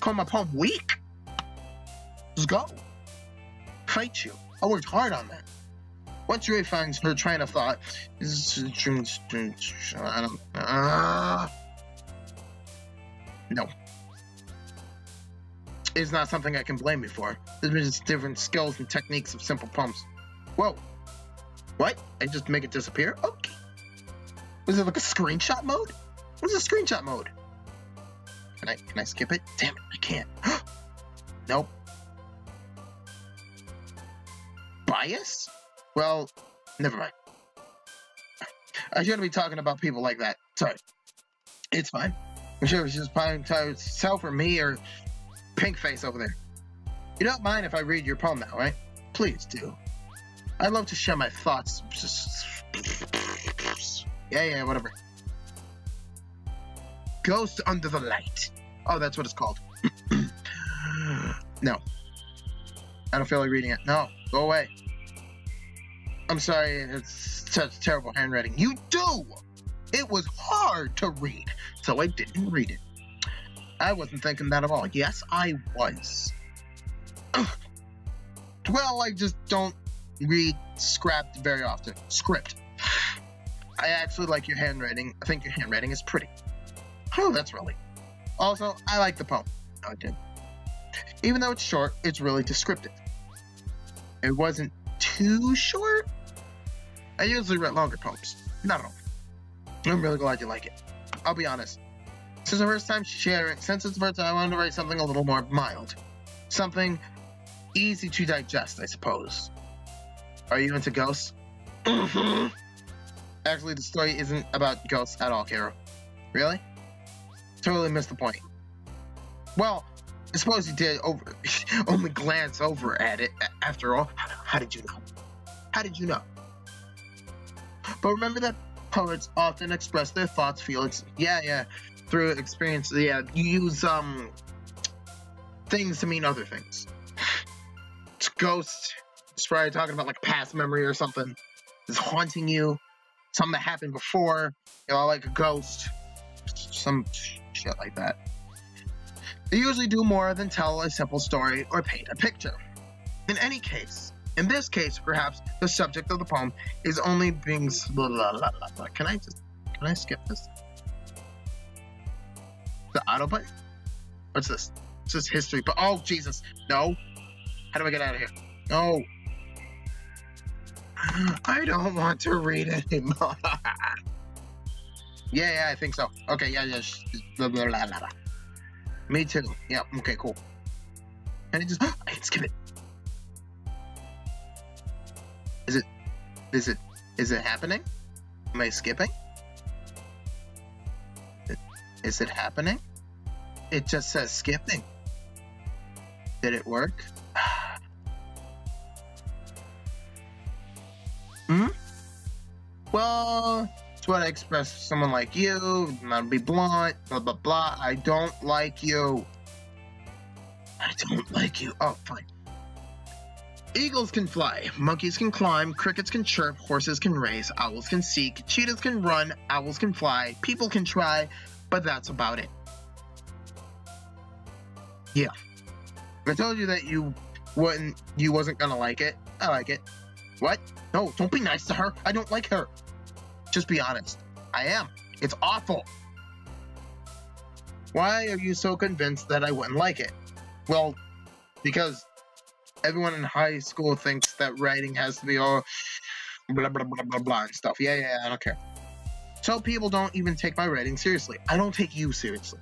Call my poem weak? Let's go. Fight you. I worked hard on that. Once Yuri finds her train of thought, no. It's not something I can blame you for. There's just different skills and techniques of simple poems. Whoa. What? I just make it disappear? Okay. Was it like a screenshot mode? What's a screenshot mode? Can I skip it? Damn it, I can't. Nope. Bias? Well, never mind. I shouldn't be talking about people like that. Sorry. It's fine. I'm sure it's just fine to herself or me or Pink Face over there. You don't mind if I read your poem now, right? Please do. I'd love to share my thoughts. Yeah, whatever. Ghost Under the Light. Oh, that's what it's called. No. I don't feel like reading it. No, go away. I'm sorry, it's such terrible handwriting. You do! It was hard to read, so I didn't read it. I wasn't thinking that at all. Yes, I was. Well, I just don't read script very often. Script. I actually like your handwriting. I think your handwriting is pretty. Oh, that's really. Also, I like the poem. I did. Even though it's short, it's really descriptive. It wasn't too short. I usually write longer poems. Not at all. I'm really glad you like it. I'll be honest. Since it's the first time I wanted to write something a little more mild. Something easy to digest, I suppose. Are you into ghosts? Actually, the story isn't about ghosts at all, Keroro. Really? Totally missed the point. Well, I suppose you did only glance over at it after all. How did you know? How did you know? But remember that poets often express their thoughts, feelings, through experience, yeah, you use things to mean other things. It's ghost. It's probably talking about like past memory or something. It's haunting you. Something that happened before. You know, like a ghost. Some shit like that. They usually do more than tell a simple story or paint a picture. In this case, perhaps the subject of the poem is only being blah, blah, blah, blah, blah. Can I skip this? The auto button? What's this? It's just history, but oh Jesus, no. How do I get out of here? No. I don't want to read anymore. Yeah, I think so. Okay, yeah. Blah, blah, blah, blah. Me too. Yeah, okay, cool. And it just, I can skip it. Is it happening? Am I skipping? Is it happening? It just says skipping. Did it work? Well, it's what I express to someone like you, not be blunt, blah, blah, blah. I don't like you. Oh, fine. Eagles can fly, monkeys can climb, crickets can chirp, horses can race, owls can seek, cheetahs can run, owls can fly, people can try, but that's about it. Yeah. I told you that you wasn't gonna like it. I like it. What? No, don't be nice to her. I don't like her. Just be honest. I am. It's awful. Why are you so convinced that I wouldn't like it? Well, because everyone in high school thinks that writing has to be all blah, blah, blah, blah, blah, and stuff. Yeah, I don't care. So people don't even take my writing seriously. I don't take you seriously.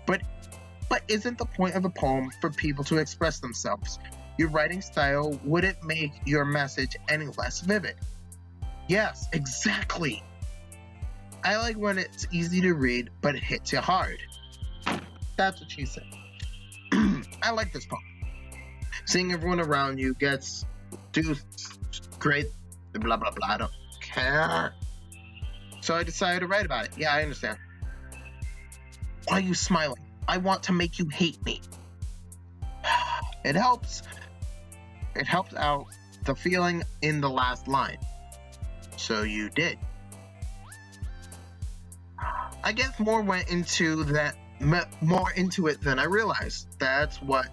But isn't the point of a poem for people to express themselves? Your writing style wouldn't make your message any less vivid. Yes, exactly. I like when it's easy to read, but it hits you hard. That's what she said. I like this poem. Seeing everyone around you gets great, blah, blah, blah, I don't care. So I decided to write about it. Yeah, I understand. Why are you smiling? I want to make you hate me. It helps. It helps out the feeling in the last line. So you did. I guess more went into that, more into it than I realized. That's what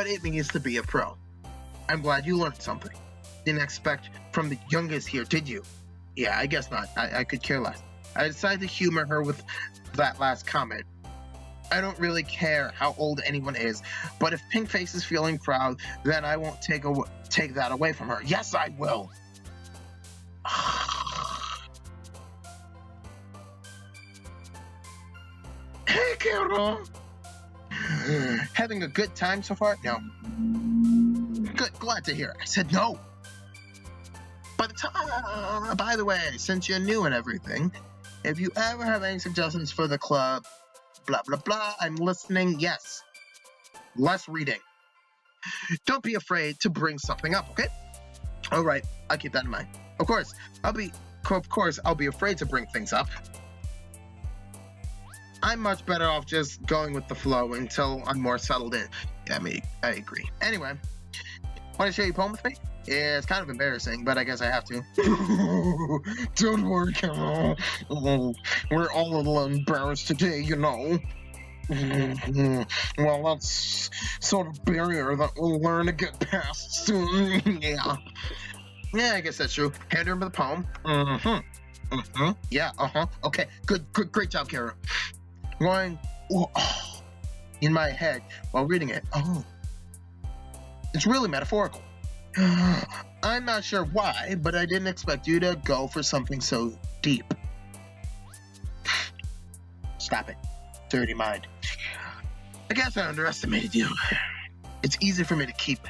it means to be a pro. I'm glad you learned something. Didn't expect from the youngest here, did you? Yeah, I guess not. I could care less. I decided to humor her with that last comment. I don't really care how old anyone is, but if Pinkface is feeling proud, then I won't take that away from her. Yes, I will. Hey, Keroro. Having a good time so far? No. Good, glad to hear. I said no. By the way, since you're new and everything, if you ever have any suggestions for the club, blah, blah, blah, I'm listening, yes. Less reading. Don't be afraid to bring something up, okay? All right, I'll keep that in mind. Of course, I'll be afraid to bring things up. I'm much better off just going with the flow until I'm more settled in. Yeah, I agree. Anyway, want to share your poem with me? Yeah, it's kind of embarrassing, but I guess I have to. Don't worry, Keroro. We're all a little embarrassed today, you know. Well, that's sort of barrier that we'll learn to get past soon. Yeah, I guess that's true. Hand her the poem. Yeah, okay, good, great job, Keroro. Going in my head while reading it. Oh, it's really metaphorical. I'm not sure why, but I didn't expect you to go for something so deep. Stop it. Dirty mind. I guess I underestimated you. It's easy for me to keep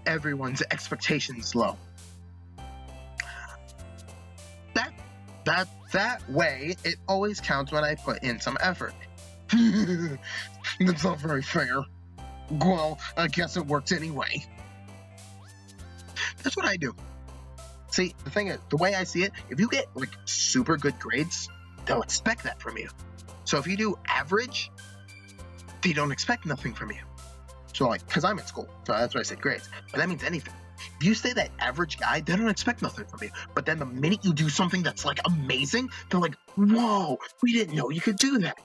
everyone's expectations low. That way, it always counts when I put in some effort. That's not very fair. Well, I guess it works anyway. That's what I do. See, the thing is, the way I see it, if you get like super good grades, they'll expect that from you. So if you do average, they don't expect nothing from you. So like, because I'm in school, so that's why I said grades. But that means anything. If you stay that average guy, they don't expect nothing from you. But then the minute you do something that's like amazing, they're like, whoa, we didn't know you could do that.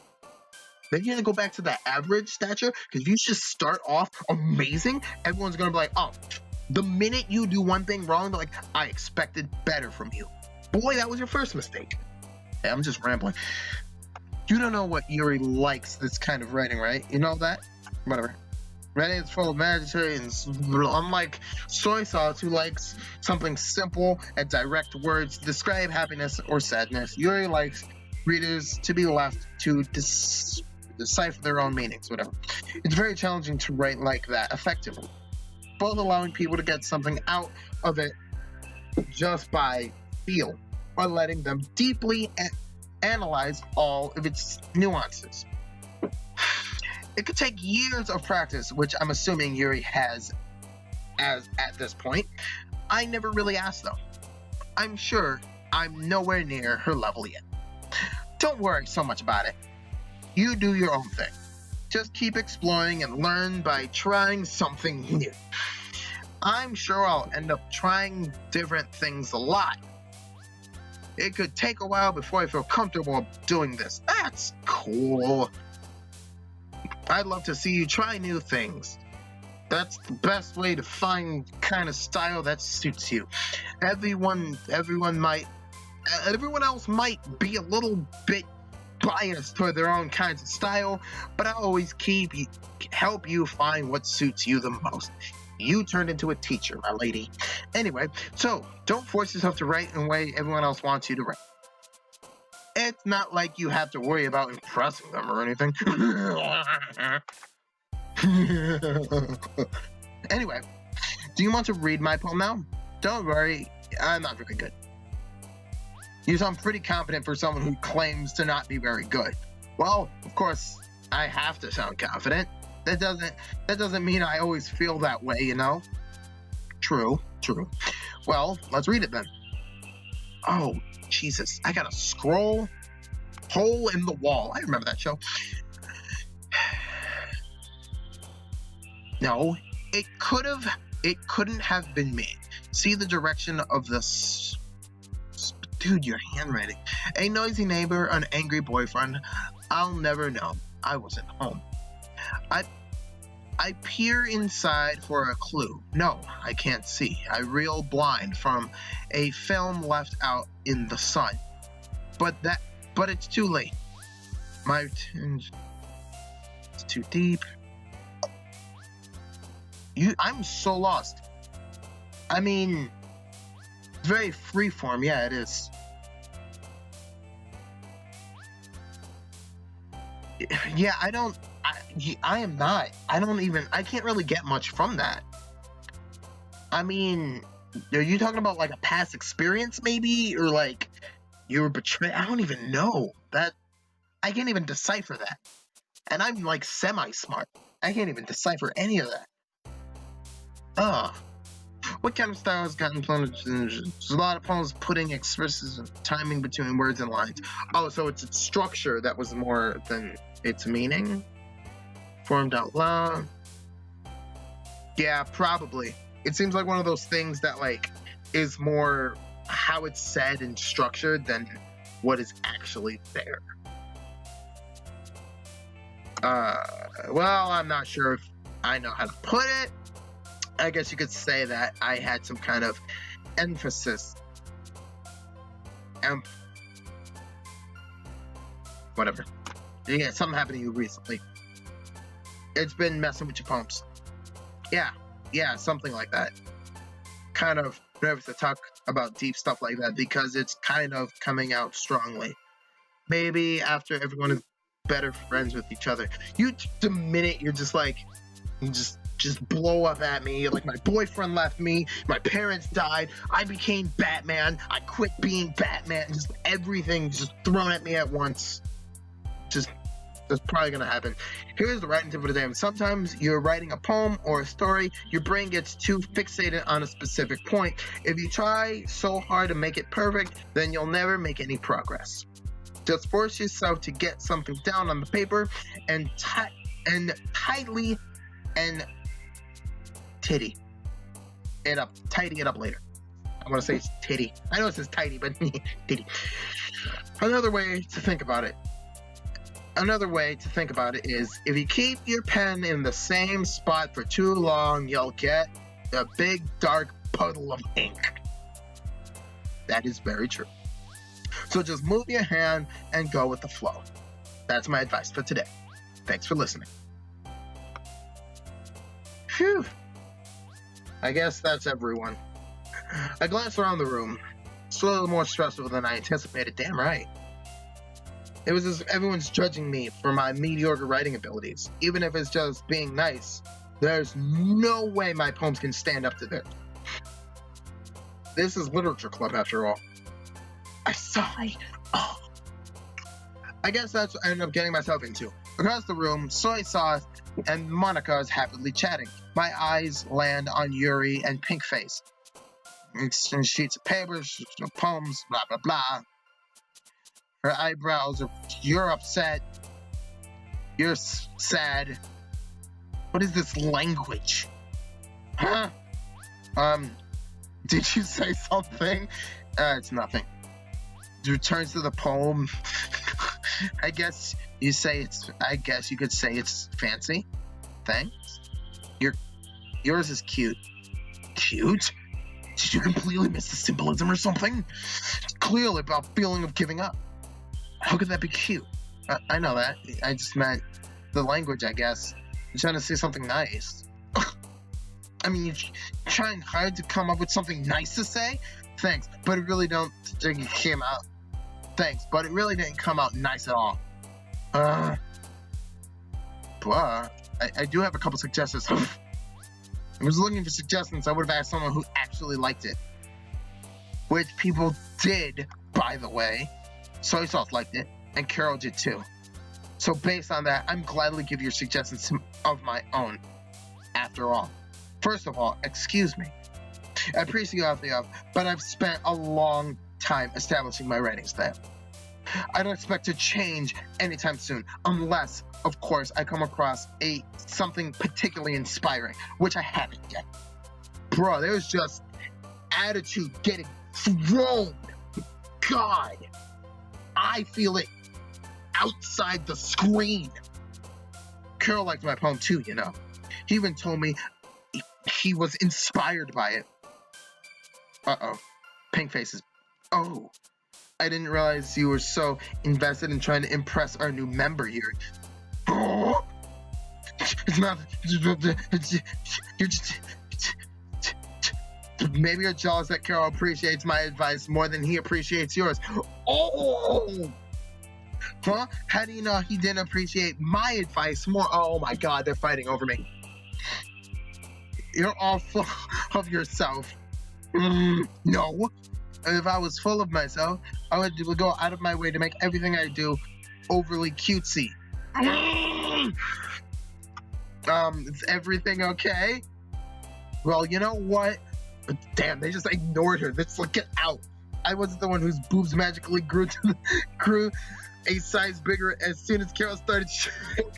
Then you're gonna go back to that average stature, because if you just start off amazing, everyone's gonna be like, oh, the minute you do one thing wrong, they're like, I expected better from you. Boy, that was your first mistake. Hey, I'm just rambling. You don't know what Yuri likes this kind of writing, right? You know that? Whatever. Writing is full of mandatory, and unlike soy sauce, who likes something simple and direct words to describe happiness or sadness, Yuri likes readers to be left to decipher their own meanings, whatever. It's very challenging to write like that effectively, both allowing people to get something out of it just by feel, or letting them deeply analyze all of its nuances. It could take years of practice, which I'm assuming Yuri has at this point. I never really asked though. I'm sure I'm nowhere near her level yet. Don't worry so much about it. You do your own thing. Just keep exploring and learn by trying something new. I'm sure I'll end up trying different things a lot. It could take a while before I feel comfortable doing this. That's cool. I'd love to see you try new things. That's the best way to find kind of style that suits you. Everyone else might be a little bit biased toward their own kinds of style, but I always help you find what suits you the most. You turned into a teacher, my lady. Anyway, so don't force yourself to write in the way everyone else wants you to write. It's not like you have to worry about impressing them or anything. Anyway, do you want to read my poem now? Don't worry, I'm not very good. You sound pretty confident for someone who claims to not be very good. Well, of course, I have to sound confident. That doesn't mean I always feel that way, you know? True. Well, let's read it then. Oh, Jesus, I got a scroll. Hole in the Wall. I remember that show. No, it couldn't have been me. See the direction of this. Dude, your handwriting. A noisy neighbor, an angry boyfriend. I'll never know. I wasn't home. I peer inside for a clue. No, I can't see. I reel blind from a film left out in the sun. But it's too late. It's too deep. I'm so lost. I mean, it's very freeform. Yeah, it is. Yeah, I am not. I can't really get much from that. I mean, are you talking about like a past experience maybe? Or like you were betrayed? I don't even know. I can't even decipher that. And I'm like semi-smart. I can't even decipher any of that. What kind of style has gotten plunged in? There's a lot of poems putting expresses and timing between words and lines. Oh, so it's its structure that was more than its meaning? Formed out loud? Yeah, probably. It seems like one of those things that like is more how it's said and structured than what is actually there. Well, I'm not sure if I know how to put it. I guess you could say that I had some kind of emphasis. Whatever. Yeah, something happened to you recently. It's been messing with your poems. Yeah, something like that. Kind of nervous to talk about deep stuff like that because it's kind of coming out strongly. Maybe after everyone is better friends with each other. The minute you're just like, just blow up at me, like my boyfriend left me, my parents died, I became Batman, I quit being Batman, just everything just thrown at me at once. Just That's probably gonna happen. Here's the writing tip for the day. Sometimes you're writing a poem or a story, your brain gets too fixated on a specific point. If you try so hard to make it perfect, then you'll never make any progress. Just force yourself to get something down on the paper and tightly and tidy it up. Tidy it up later. I want to say it's titty. I know it says tidy, but titty. Another way to think about it is if you keep your pen in the same spot for too long, you'll get a big dark puddle of ink. That is very true. So just move your hand and go with the flow. That's my advice for today. Thanks for listening. Phew. I guess that's everyone. I glanced around the room. It's a little more stressful than I anticipated. Damn right. It was as if everyone's judging me for my mediocre writing abilities. Even if it's just being nice, there's no way my poems can stand up to this. This is literature club after all. I sighed. Oh. I guess that's what I ended up getting myself into. Across the room, soy sauce and Monica is happily chatting. My eyes land on Yuri and Pink Face. Exchange sheets of paper, poems, blah, blah, blah. Her eyebrows are, you're upset. You're sad. What is this language? Huh? Did you say something? It's nothing. Returns to the poem. I guess you could say it's fancy. Thanks. Yours is cute. Cute? Did you completely miss the symbolism or something? It's clearly about feeling of giving up. How could that be cute? I know that. I just meant the language, I guess. You're trying to say something nice. I mean, you're trying hard to come up with something nice to say? Thanks, but it really don't think it came out. Thanks, but it really didn't come out nice at all. I do have a couple suggestions. If I was looking for suggestions, I would have asked someone who actually liked it. Which people did, by the way. Soy Sauce liked it, and Carol did too. So based on that, I'm gladly give your suggestions of my own. After all. First of all, excuse me. I appreciate all the but I've spent a long time establishing my writing style. I don't expect to change anytime soon, unless, of course, I come across something particularly inspiring, which I haven't yet. Bro, there's just attitude getting thrown. God, I feel it outside the screen. Carol liked my poem too, you know. He even told me he was inspired by it. Uh-oh. Pink faces. Oh. I didn't realize you were so invested in trying to impress our new member here. Oh. It's not... You're just... Maybe you're jealous that Carol appreciates my advice more than he appreciates yours. Oh! Huh? How do you know he didn't appreciate my advice more? Oh my god, they're fighting over me. You're all full of yourself. No. If I was full of myself, I would go out of my way to make everything I do overly cutesy. Is everything okay? Well, you know what? Damn, they just ignored her. Let's like, get out. I wasn't the one whose boobs magically grew a size bigger as soon as Carol started shooting.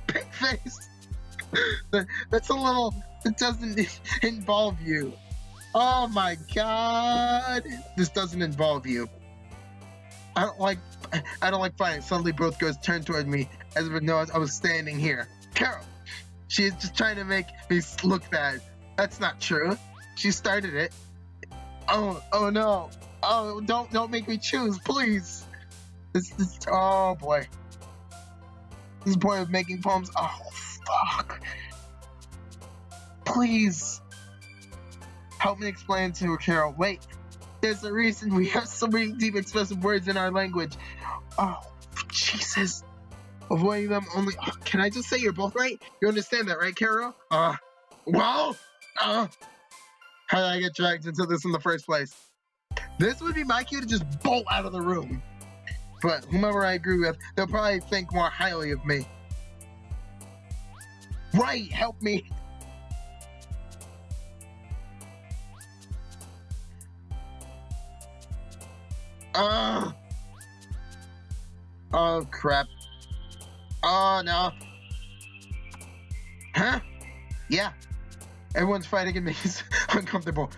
Pink face. That's a little... It doesn't involve you. Oh my god. This doesn't involve you. I don't like fighting. Suddenly both girls turned toward me as if it knows I was standing here. Carol, she is just trying to make me look bad. That's not true. She started it. Oh no. Oh, don't make me choose, please. This oh boy. This is the point of making poems. Oh fuck. Please. Help me explain to her, Carol. Wait. There's a reason we have so many deep expressive words in our language. Oh, Jesus. Avoiding them only... Oh, can I just say you're both right? You understand that, right, Keroro? Well, how did I get dragged into this in the first place? This would be my cue to just bolt out of the room. But whomever I agree with, they'll probably think more highly of me. Right, help me. Oh, crap. Oh, no. Huh? Yeah. Everyone's fighting and makes uncomfortable.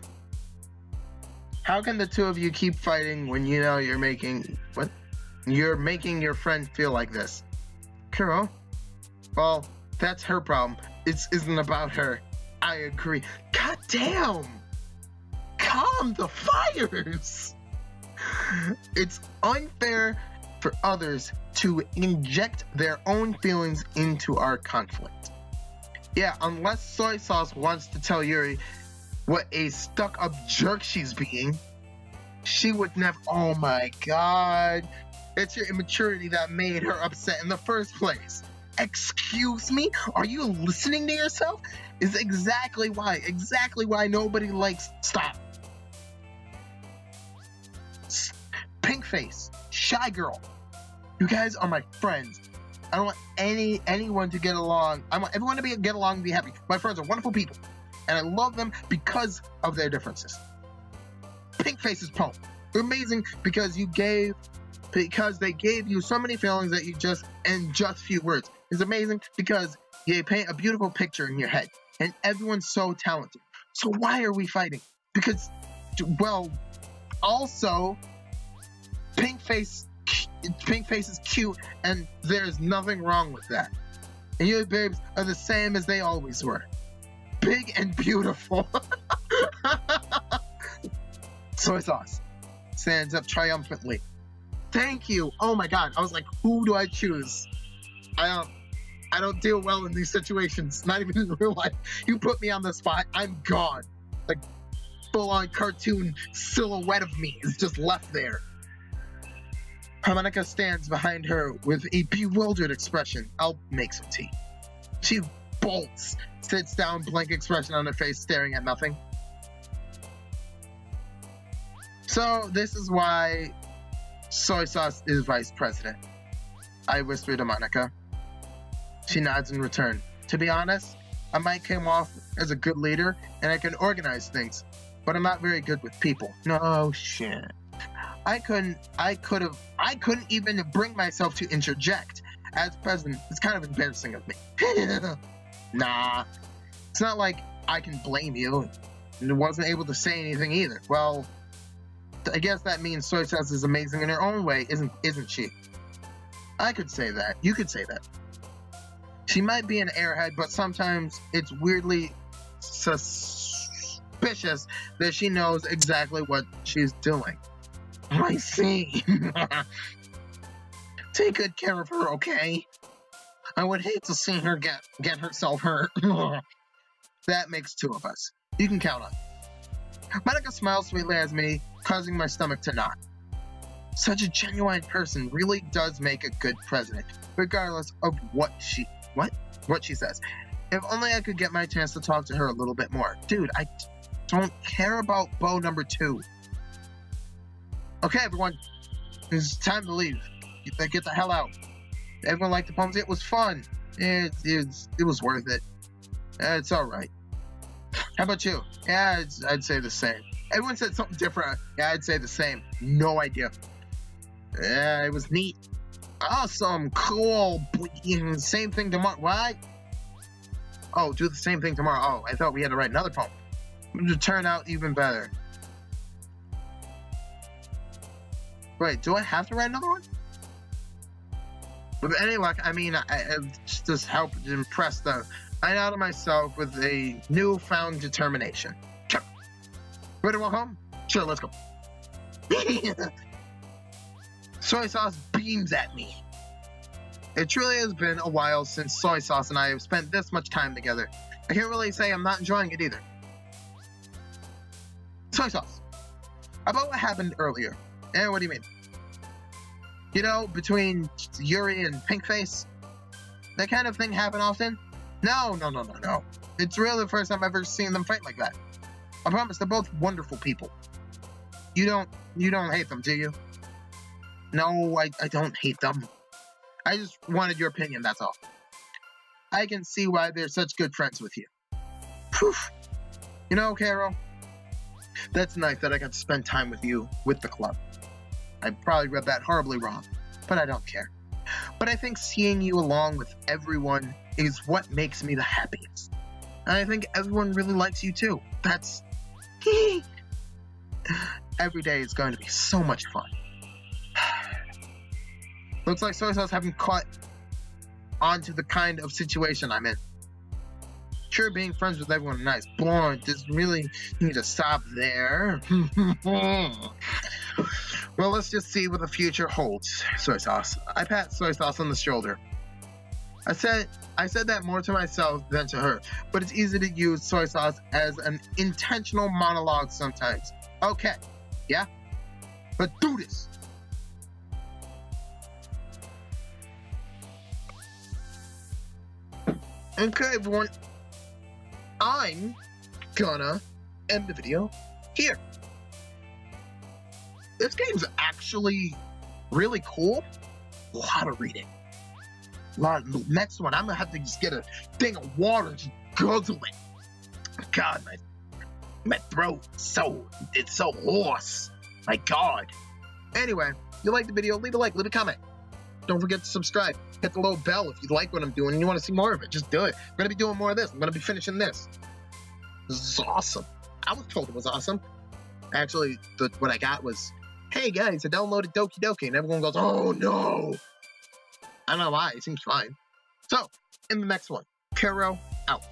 How can the two of you keep fighting when you know you're making... What? You're making your friend feel like this. Keroro? Well, that's her problem. It isn't about her. I agree. God damn! Calm the fires! It's unfair for others to inject their own feelings into our conflict. Yeah, unless Soy Sauce wants to tell Yuri what a stuck-up jerk she's being, she would never... Oh my god. It's your immaturity that made her upset in the first place. Excuse me? Are you listening to yourself? Is exactly why nobody likes... Stop. Pink face. Shy girl. You guys are my friends. I don't want anyone to get along. I want everyone to get along and be happy. My friends are wonderful people, and I love them because of their differences. Pink Face's poem. They're amazing because they gave you so many feelings that you just in just few words. It's amazing because they paint a beautiful picture in your head, and everyone's so talented. So why are we fighting? Because, well, also, Pink Face is cute, and there's nothing wrong with that. And you babes are the same as they always were. Big and beautiful. Soy Sauce stands up triumphantly. Thank you. Oh my god. I was like, who do I choose? I don't deal well in these situations. Not even in real life. You put me on the spot, I'm gone. Like, full-on cartoon silhouette of me is just left there. Harmonica stands behind her with a bewildered expression. I'll make some tea. She bolts, sits down, blank expression on her face, staring at nothing. So, this is why Soy Sauce is vice president. I whisper to Monica. She nods in return. To be honest, I might come off as a good leader, and I can organize things, but I'm not very good with people. No shit. I couldn't even bring myself to interject. As president, it's kind of embarrassing of me. Nah. It's not like I can blame you. And wasn't able to say anything either. Well, I guess that means Soy Sauce is amazing in her own way, isn't she? I could say that. You could say that. She might be an airhead, but sometimes it's weirdly suspicious that she knows exactly what she's doing. I see. Take good care of her, okay? I would hate to see her get herself hurt. That makes two of us. You can count on it. Monica smiles sweetly at me, causing my stomach to knot. Such a genuine person really does make a good president, regardless of what she says. If only I could get my chance to talk to her a little bit more. Dude, I don't care about bow number 2. Okay, everyone, it's time to leave. Get the hell out. Everyone liked the poems. It was fun. It was worth it. It's all right. How about you? Yeah, I'd say the same. Everyone said something different. Yeah, I'd say the same. No idea. Yeah, it was neat. Awesome. Cool. Same thing tomorrow. What? Oh, do the same thing tomorrow. Oh, I thought we had to write another poem. It would turn out even better. Wait, do I have to write another one? With any luck, I mean, I just helped impress them. I out of myself with a newfound determination. Sure. Ready to walk home? Sure, let's go. Soy Sauce beams at me. It truly has been a while since Soy Sauce and I have spent this much time together. I can't really say I'm not enjoying it either. Soy Sauce, about what happened earlier. What do you mean? You know, between Yuri and Pink Face? That kind of thing happen often? No. It's really the first time I've ever seen them fight like that. I promise, they're both wonderful people. You don't hate them, do you? No, I don't hate them. I just wanted your opinion, that's all. I can see why they're such good friends with you. Whew. You know, Keroro, that's nice that I got to spend time with you with the club. I probably read that horribly wrong, but I don't care. But I think seeing you along with everyone is what makes me the happiest. And I think everyone really likes you too. That's... Every day is going to be so much fun. Looks like Soy Sauce haven't caught onto the kind of situation I'm in. Sure, being friends with everyone is nice, but does really need to stop there. Well, let's just see what the future holds, Soy Sauce. I pat Soy Sauce on the shoulder. I said that more to myself than to her, but it's easy to use Soy Sauce as an intentional monologue sometimes. Okay, yeah? But do this! Okay, everyone. I'm gonna end the video here. This game's actually really cool. A lot of reading. Next one, I'm gonna have to just get a thing of water and just guzzle it. God, my throat it's so hoarse. My God. Anyway, if you like the video, leave a like, leave a comment. Don't forget to subscribe. Hit the little bell if you like what I'm doing and you want to see more of it. Just do it. I'm going to be doing more of this. I'm going to be finishing this. This is awesome. I was told it was awesome. Actually, what I got was, hey guys, I downloaded Doki Doki. And everyone goes, oh no. I don't know why. It seems fine. So, in the next one, Keroro out.